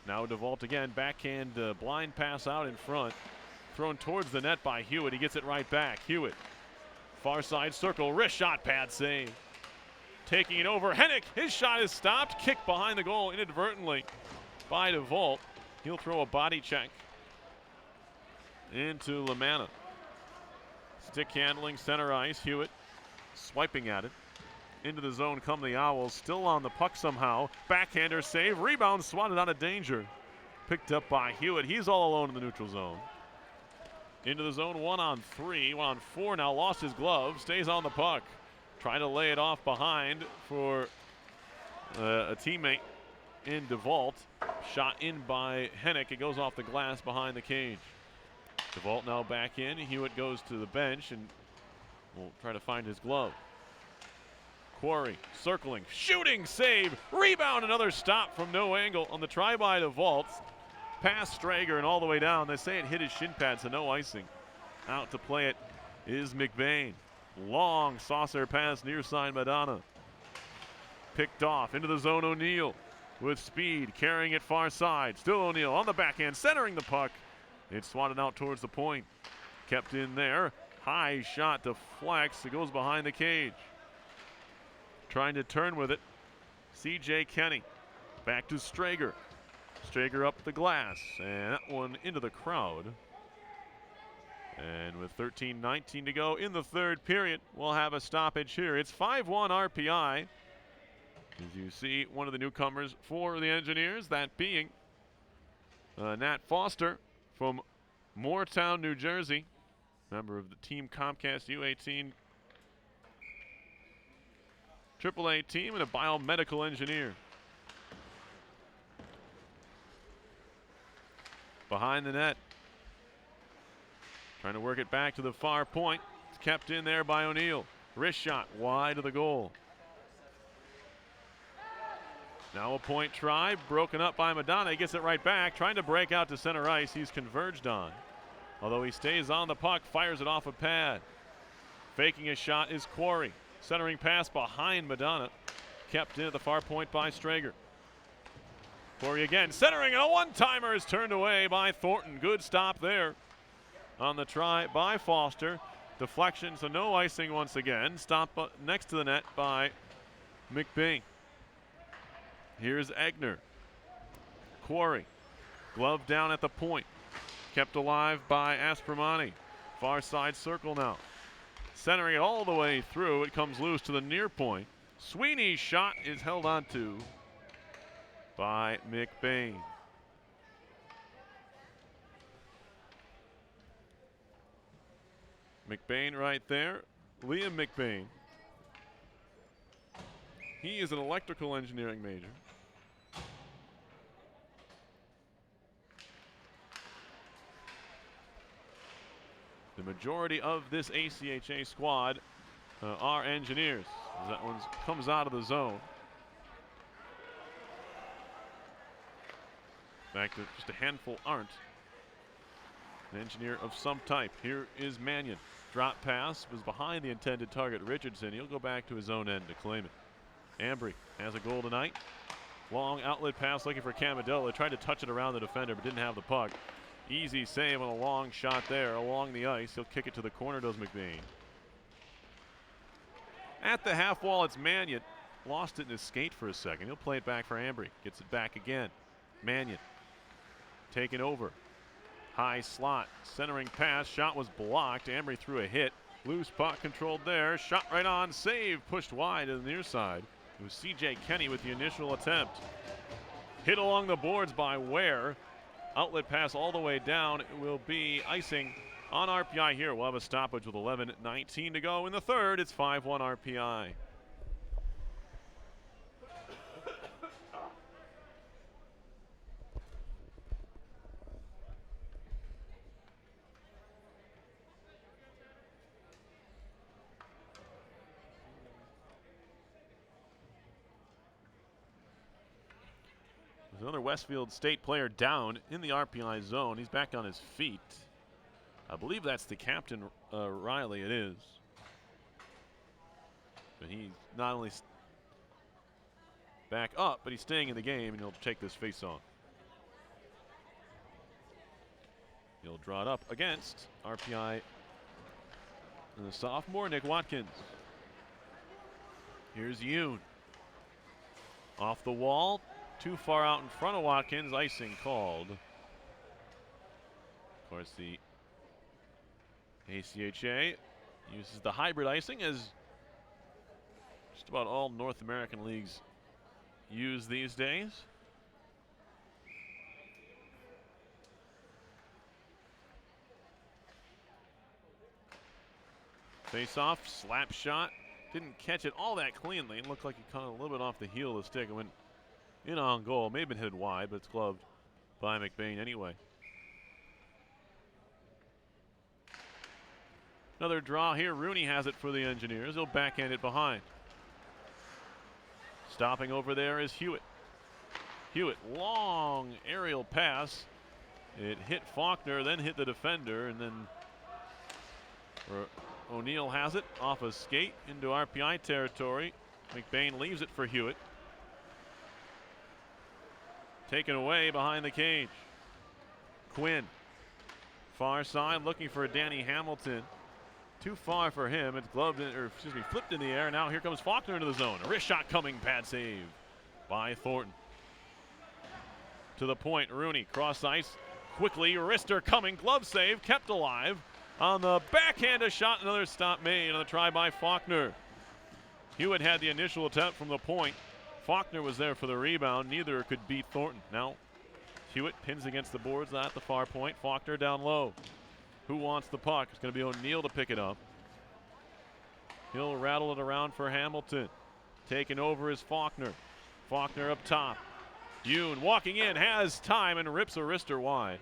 Speaker 2: Now DeVault again. Backhand blind pass out in front. Thrown towards the net by Hewitt. He gets it right back. Hewitt. Far side circle. Wrist shot pad save. Taking it over. Hennick. His shot is stopped. Kicked behind the goal inadvertently by DeVault. He'll throw a body check into Lamanna. Stick handling center ice. Hewitt swiping at it. Into the zone come the Owls. Still on the puck somehow. Backhander save. Rebound swatted out of danger. Picked up by Hewitt. He's all alone in the neutral zone. Into the zone, 1-on-3. 1-on-4 now. Lost his glove. Stays on the puck. Trying to lay it off behind for a teammate in DeVault. Shot in by Hennick. It goes off the glass behind the cage. DeVault now back in. Hewitt goes to the bench and will try to find his glove. Quarry circling, shooting, save, rebound, another stop from no angle on the try by DeVault. Past Strager and all the way down. They say it hit his shin pad, so no icing. Out to play it is McBain. Long saucer pass near side Madonna. Picked off into the zone. O'Neill with speed, carrying it far side. Still O'Neill on the backhand, centering the puck. It's swatted out towards the point. Kept in there. High shot deflects. It goes behind the cage. Trying to turn with it. C.J. Kenny. Back to Strager. Strager up the glass. And that one into the crowd. And with 13:19 to go in the third period, we'll have a stoppage here. It's 5-1 RPI. As you see, one of the newcomers for the Engineers, that being Nat Foster from Moortown, New Jersey. Member of the Team Comcast U18 AAA team and a biomedical engineer. Behind the net. Trying to work it back to the far point. It's kept in there by O'Neill. Wrist shot wide of the goal. Now a point try, broken up by Madonna. He gets it right back, trying to break out to center ice. He's converged on. Although he stays on the puck, fires it off a pad. Faking a shot is Quarry. Centering pass behind Madonna. Kept in at the far point by Strager. Quarry again, centering, and a one-timer is turned away by Thornton. Good stop there on the try by Foster. Deflection, so no icing once again. Stop next to the net by McBain. Here's Egner. Quarry. Glove down at the point. Kept alive by Aspermani. Far side circle now. Centering it all the way through. It comes loose to the near point. Sweeney's shot is held onto by McBain. McBain right there. Liam McBain. He is an electrical engineering major. The majority of this ACHA squad are engineers. As that one comes out of the zone. In fact, just a handful aren't. An engineer of some type. Here is Mannion. Drop pass was behind the intended target, Richardson. He'll go back to his own end to claim it. Ambry has a goal tonight. Long outlet pass looking for Camadillo. They tried to touch it around the defender but didn't have the puck. Easy save on a long shot there along the ice. He'll kick it to the corner, does McBain. At the half wall, it's Mannion. Lost it in his skate for a second. He'll play it back for Ambry. Gets it back again. Mannion taking over. High slot, centering pass. Shot was blocked. Ambry threw a hit. Loose puck controlled there. Shot right on. Save. Pushed wide to the near side. It was C.J. Kenny with the initial attempt. Hit along the boards by Ware. Outlet pass all the way down. It will be icing on RPI here. We'll have a stoppage with 11:19 to go in the third. It's 5-1 RPI. There's another Westfield State player down in the RPI zone. He's back on his feet. I believe that's the captain, Riley. It is. But he's not only back up, but he's staying in the game, and he'll take this face-off. He'll draw it up against RPI and the sophomore, Nick Watkins. Here's Yoon. Off the wall. Too far out in front of Watkins. Icing called. Of course, the ACHA uses the hybrid icing, as just about all North American leagues use these days. Face-off, slap shot. Didn't catch it all that cleanly. It looked like he caught a little bit off the heel of the stick and went in on goal. May have been hit wide, but it's gloved by McBain anyway. Another draw here. Rooney has it for the Engineers. He'll backhand it behind. Stopping over there is Hewitt. Hewitt, long aerial pass. It hit Faulkner, then hit the defender, and then O'Neill has it off a skate into RPI territory. McBain leaves it for Hewitt. Taken away behind the cage. Quinn, far side, looking for Danny Hamilton. Too far for him. It's gloved in, or excuse me, flipped in the air. Now here comes Faulkner into the zone. A wrist shot coming, bad save by Thornton. To the point, Rooney, cross ice, quickly, wrister coming, glove save, kept alive. On the backhand, a shot, another stop made on the try by Faulkner. Hewitt had the initial attempt from the point. Faulkner was there for the rebound. Neither could beat Thornton. Now Hewitt pins against the boards at the far point. Faulkner down low. Who wants the puck? It's going to be O'Neill to pick it up. He'll rattle it around for Hamilton. Taking over is Faulkner. Faulkner up top. Yoon walking in, has time, and rips a wrister wide.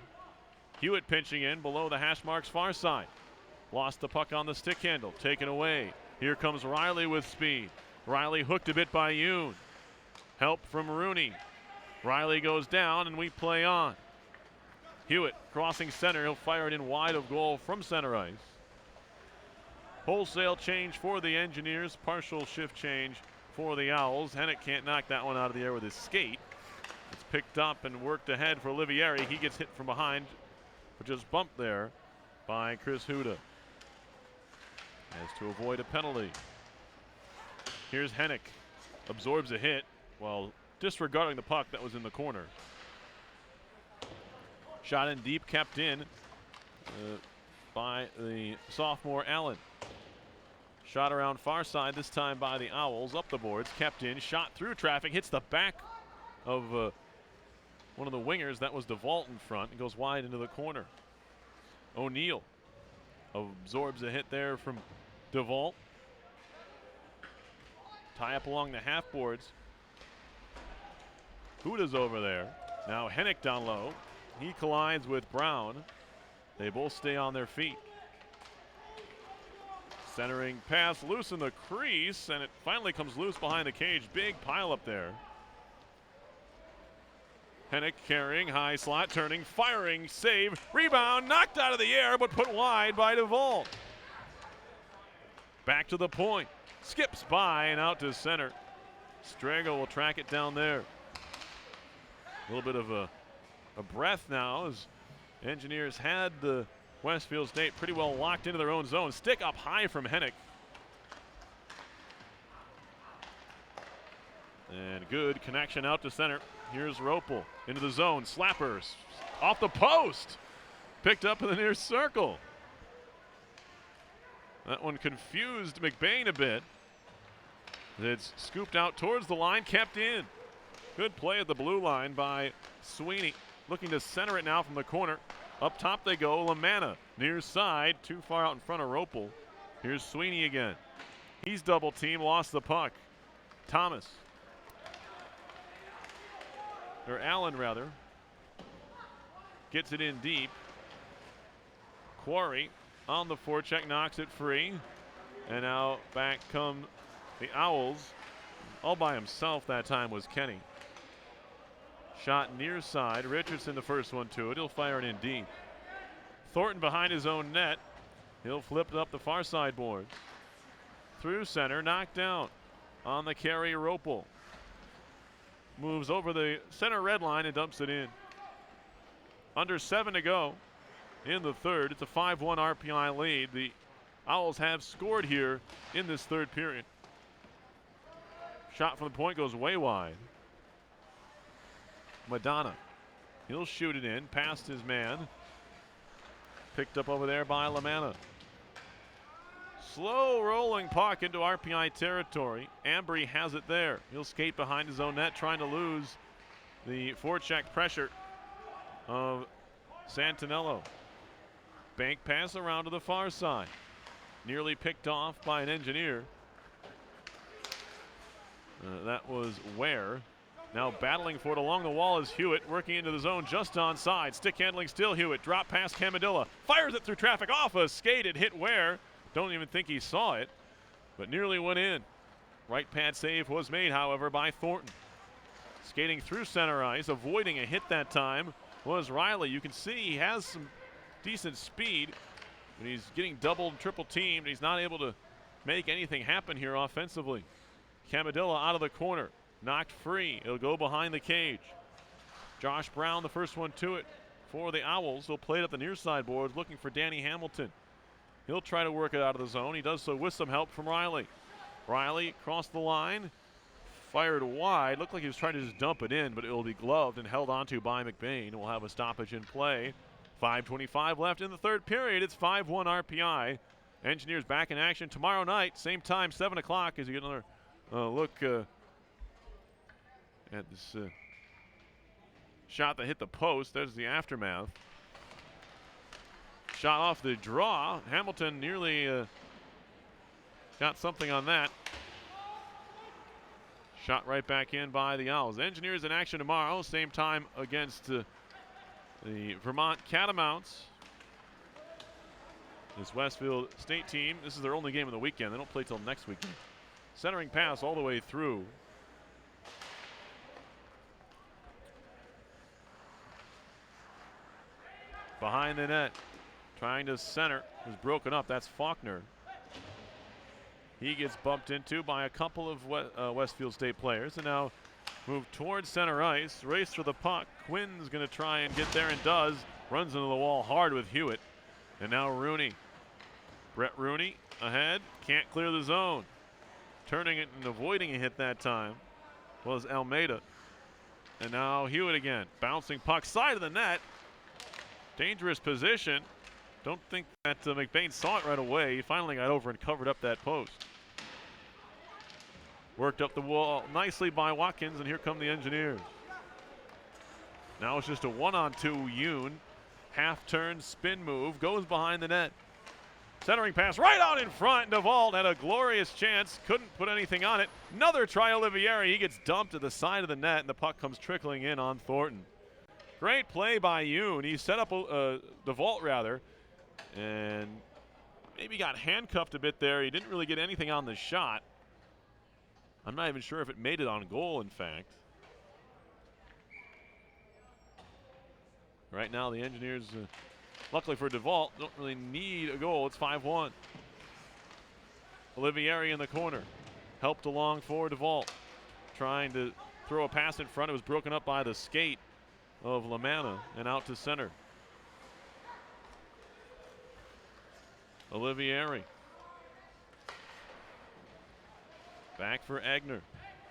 Speaker 2: Hewitt pinching in below the hash marks far side. Lost the puck on the stick handle. Taken away. Here comes Riley with speed. Riley hooked a bit by Yoon. Help from Rooney. Riley goes down, and we play on. Hewitt crossing center. He'll fire it in wide of goal from center ice. Wholesale change for the Engineers. Partial shift change for the Owls. Hennick can't knock that one out of the air with his skate. It's picked up and worked ahead for Olivieri. He gets hit from behind, but just bumped there by Chris Huda. As to avoid a penalty. Here's Hennick. Absorbs a hit while disregarding the puck that was in the corner. Shot in deep, kept in by the sophomore Allen. Shot around far side, this time by the Owls. Up the boards, kept in, shot through traffic, hits the back of one of the wingers. That was DeVault in front. It goes wide into the corner. O'Neal absorbs a hit there from DeVault. Tie up along the half boards. Huda's over there. Now Hennick down low. He collides with Brown. They both stay on their feet. Centering pass loose in the crease, and it finally comes loose behind the cage. Big pile up there. Hennick carrying, high slot, turning, firing, save, rebound, knocked out of the air, but put wide by DeVault. Back to the point. Skips by and out to center. Strago will track it down there. A little bit of a breath now as Engineers had the Westfield State pretty well locked into their own zone. Stick up high from Hennick. And good connection out to center. Here's Ropel into the zone. Slappers off the post. Picked up in the near circle. That one confused McBain a bit. It's scooped out towards the line, kept in. Good play at the blue line by Sweeney. Looking to center it now from the corner. Up top they go, Lamanna. Near side, too far out in front of Ropel. Here's Sweeney again. He's double team, lost the puck. Thomas. Or Allen, rather. Gets it in deep. Quarry on the forecheck, knocks it free. And now back come the Owls. All by himself that time was Kenny. Shot near side. Richardson the first one to it. He'll fire it in deep. Thornton behind his own net. He'll flip it up the far side boards. Through center, knocked down. On the carry, Ropel. Moves over the center red line and dumps it in. Under 7 to go in the third. It's a 5-1 RPI lead. The Owls have scored here in this third period. Shot from the point goes way wide. Madonna. He'll shoot it in, past his man. Picked up over there by Lamanna. Slow rolling puck into RPI territory. Ambry has it there. He'll skate behind his own net, trying to lose the forecheck pressure of Santinello. Bank pass around to the far side. Nearly picked off by an Engineer. That was Ware. Now battling for it along the wall is Hewitt, working into the zone just onside. Stick handling still Hewitt. Drop past Camadilla. Fires it through traffic off a skate. It hit Ware. Don't even think he saw it, but nearly went in. Right pad save was made, however, by Thornton. Skating through center ice, avoiding a hit that time was Riley. You can see he has some decent speed, but he's getting doubled and triple teamed. He's not able to make anything happen here offensively. Camadilla out of the corner. Knocked free. It'll go behind the cage. Josh Brown, the first one to it for the Owls. He'll play it up the near side boards, looking for Danny Hamilton. He'll try to work it out of the zone. He does so with some help from Riley. Riley crossed the line, fired wide. Looked like he was trying to just dump it in, but it will be gloved and held onto by McBain. We'll have a stoppage in play. 5:25 left in the third period. It's 5-1 RPI. Engineers back in action tomorrow night, same time, 7 o'clock, as you get another look at this shot that hit the post. There's the aftermath. Shot off the draw. Hamilton nearly got something on that. Shot right back in by the Owls. Engineers in action tomorrow, same time against the Vermont Catamounts. This Westfield State team, this is their only game of the weekend. They don't play till next weekend. Centering pass all the way through. Behind the net, trying to center, is broken up. That's Faulkner. He gets bumped into by a couple of Westfield State players, and now move towards center ice, race for the puck. Quinn's going to try and get there and does. Runs into the wall hard with Hewitt. And now Rooney. Brett Rooney ahead, can't clear the zone. Turning it and avoiding a hit that time was Almeida. And now Hewitt again, bouncing puck side of the net. Dangerous position. Don't think that McBain saw it right away. He finally got over and covered up that post. Worked up the wall nicely by Watkins, and here come the Engineers. Now it's just a 1-on-2 Yoon. Half turn, spin move, goes behind the net. Centering pass right out in front. DeVault had a glorious chance, couldn't put anything on it. Another try, Olivieri. He gets dumped to the side of the net, and the puck comes trickling in on Thornton. Great play by Yoon. He set up DeVault rather, and maybe got handcuffed a bit there. He didn't really get anything on the shot. I'm not even sure if it made it on goal, in fact. Right now, the Engineers, luckily for DeVault, don't really need a goal. It's 5-1. Olivieri in the corner. Helped along for DeVault. Trying to throw a pass in front. It was broken up by the skate of Lamanna and out to center. Olivieri. Back for Egner.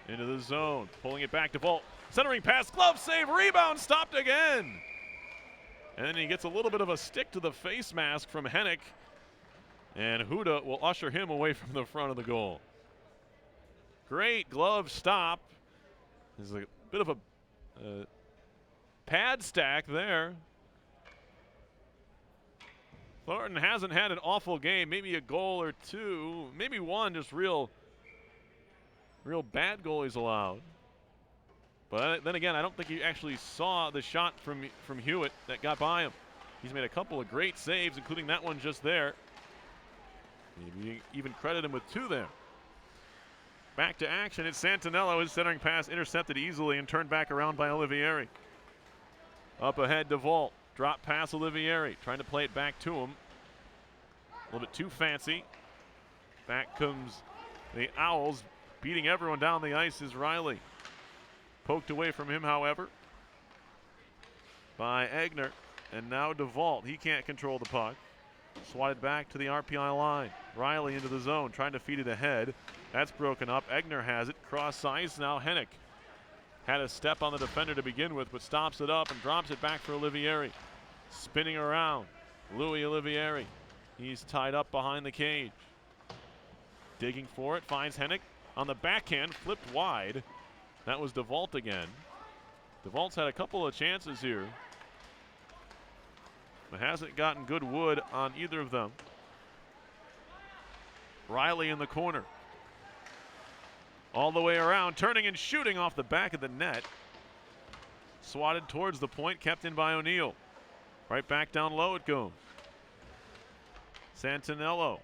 Speaker 2: Into the zone. Pulling it back to DeVault. Centering pass. Glove save. Rebound. Stopped again. And then he gets a little bit of a stick to the face mask from Hennick. And Huda will usher him away from the front of the goal. Great glove stop. There's a bit of a pad stack there. Thornton hasn't had an awful game. Maybe a goal or two. Maybe one just real bad goal he's allowed. But then again, I don't think he actually saw the shot from Hewitt that got by him. He's made a couple of great saves, including that one just there. Maybe even credit him with two there. Back to action. It's Santinello. His centering pass intercepted easily and turned back around by Olivieri. Up ahead, DeVault. Drop pass Olivieri. Trying to play it back to him. A little bit too fancy. Back comes the Owls. Beating everyone down the ice is Riley. Poked away from him, however, by Egner. And now DeVault. He can't control the puck. Swatted back to the RPI line. Riley into the zone, trying to feed it ahead. That's broken up. Egner has it. Cross ice. Now Hennick had a step on the defender to begin with, but stops it up and drops it back for Olivieri. Spinning around. Louis Olivieri. He's tied up behind the cage. Digging for it. Finds Hennick on the backhand. Flipped wide. That was DeVault again. DeVault's had a couple of chances here, but hasn't gotten good wood on either of them. Riley in the corner. All the way around, turning and shooting off the back of the net. Swatted towards the point, kept in by O'Neill. Right back down low it goes. Santinello.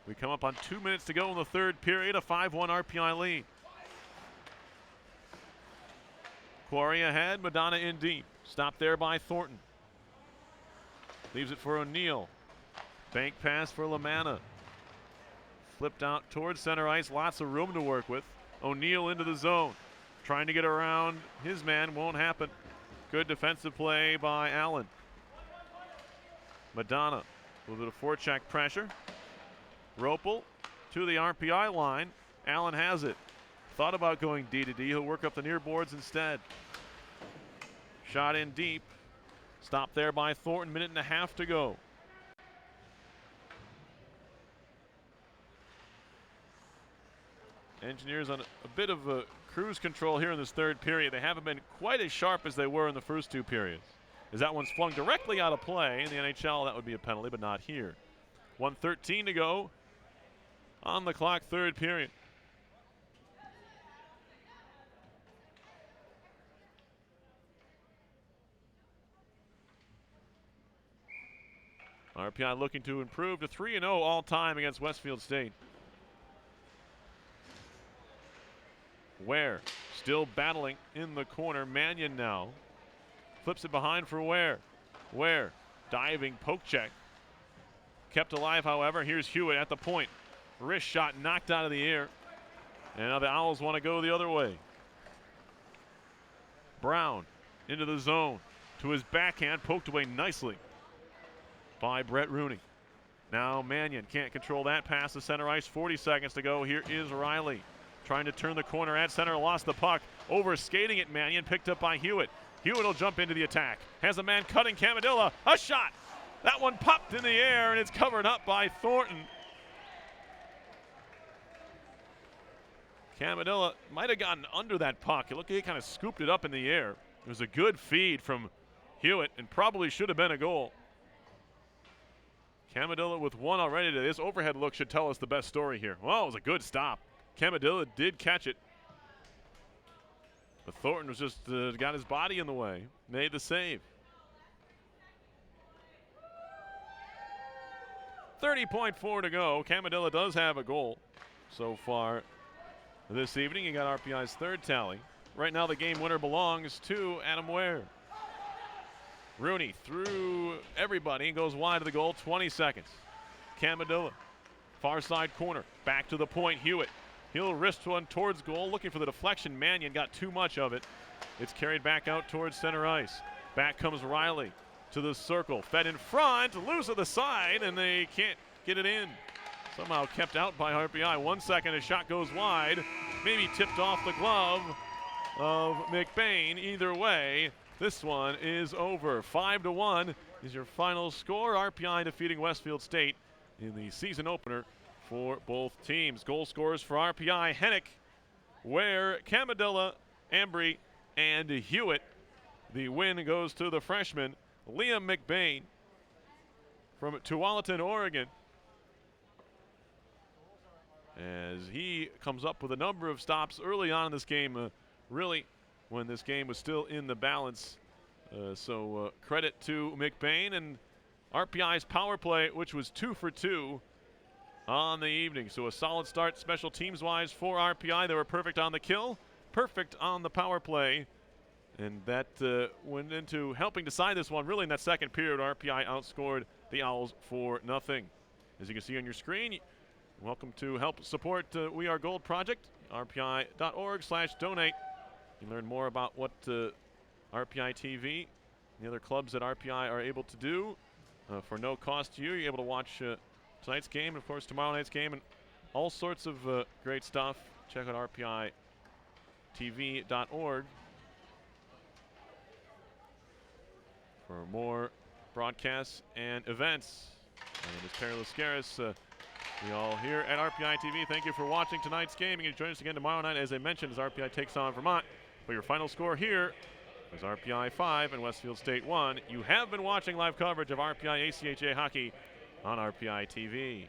Speaker 2: We come up on 2 minutes to go in the third period, a 5-1 RPI lead. Quarry ahead, Madonna in deep. Stopped there by Thornton. Leaves it for O'Neill. Bank pass for Lamanna. Flipped out towards center ice, lots of room to work with. O'Neill into the zone. Trying to get around his man, won't happen. Good defensive play by Allen. Madonna, a little bit of forecheck pressure. Ropel to the RPI line. Allen has it. Thought about going D to D. He'll work up the near boards instead. Shot in deep. Stopped there by Thornton. Minute and a half to go. Engineers on a bit of a cruise control here in this third period. They haven't been quite as sharp as they were in the first two periods. As that one's flung directly out of play. In the NHL, that would be a penalty, but not here. 1:13 to go on the clock, third period. RPI looking to improve to 3-0 all-time against Westfield State. Ware still battling in the corner. Mannion now flips it behind for Ware. Ware diving poke check. Kept alive, however. Here's Hewitt at the point. Wrist shot knocked out of the air. And now the Owls want to go the other way. Brown into the zone. To his backhand, poked away nicely by Brett Rooney. Now Mannion can't control that pass to center ice. 40 seconds to go. Here is Riley trying to turn the corner at center. Lost the puck. Over skating it, Mannion. Picked up by Hewitt. Hewitt will jump into the attack. Has a man cutting Camadilla. A shot. That one popped in the air, and it's covered up by Thornton. Camadilla might have gotten under that puck. It looked like he kind of scooped it up in the air. It was a good feed from Hewitt and probably should have been a goal. Camadilla with one already. This overhead look should tell us the best story here. Well, it was a good stop. Camadilla did catch it. But Thornton was just got his body in the way. Made the save. 30.4 to go. Camadilla does have a goal so far this evening. He got RPI's third tally. Right now the game winner belongs to Adam Ware. Rooney through everybody and goes wide of the goal. 20 seconds. Camadilla, far side corner, back to the point. Hewitt, he'll wrist one towards goal, looking for the deflection. Mannion got too much of it. It's carried back out towards center ice. Back comes Riley to the circle, fed in front, loose of the side, and they can't get it in. Somehow kept out by RPI. 1 second, a shot goes wide. Maybe tipped off the glove of McBain. Either way, this one is over. 5-1 is your final score. RPI defeating Westfield State in the season opener for both teams. Goal scorers for RPI: Hennick, Ware, Camadilla, Ambry, and Hewitt. The win goes to the freshman, Liam McBain from Tualatin, Oregon, as he comes up with a number of stops early on in this game, really when this game was still in the balance. So credit to McBain and RPI's power play, which was 2 for 2 on the evening. So a solid start special teams wise for RPI. They were perfect on the kill, perfect on the power play. And that went into helping decide this one. Really in that second period, RPI outscored the Owls 4-0. As you can see on your screen, welcome to help support We Are Gold Project, rpi.org/donate. You can learn more about what RPI TV and the other clubs that RPI are able to do for no cost to you. You're able to watch tonight's game and, of course, tomorrow night's game and all sorts of great stuff. Check out rpitv.org for more broadcasts and events. My name is Perry Lascaris. We all here at RPI TV, thank you for watching tonight's game. You can join us again tomorrow night, as I mentioned, as RPI takes on Vermont. For your final score here is RPI 5 and Westfield State 1. You have been watching live coverage of RPI ACHA hockey on RPI TV.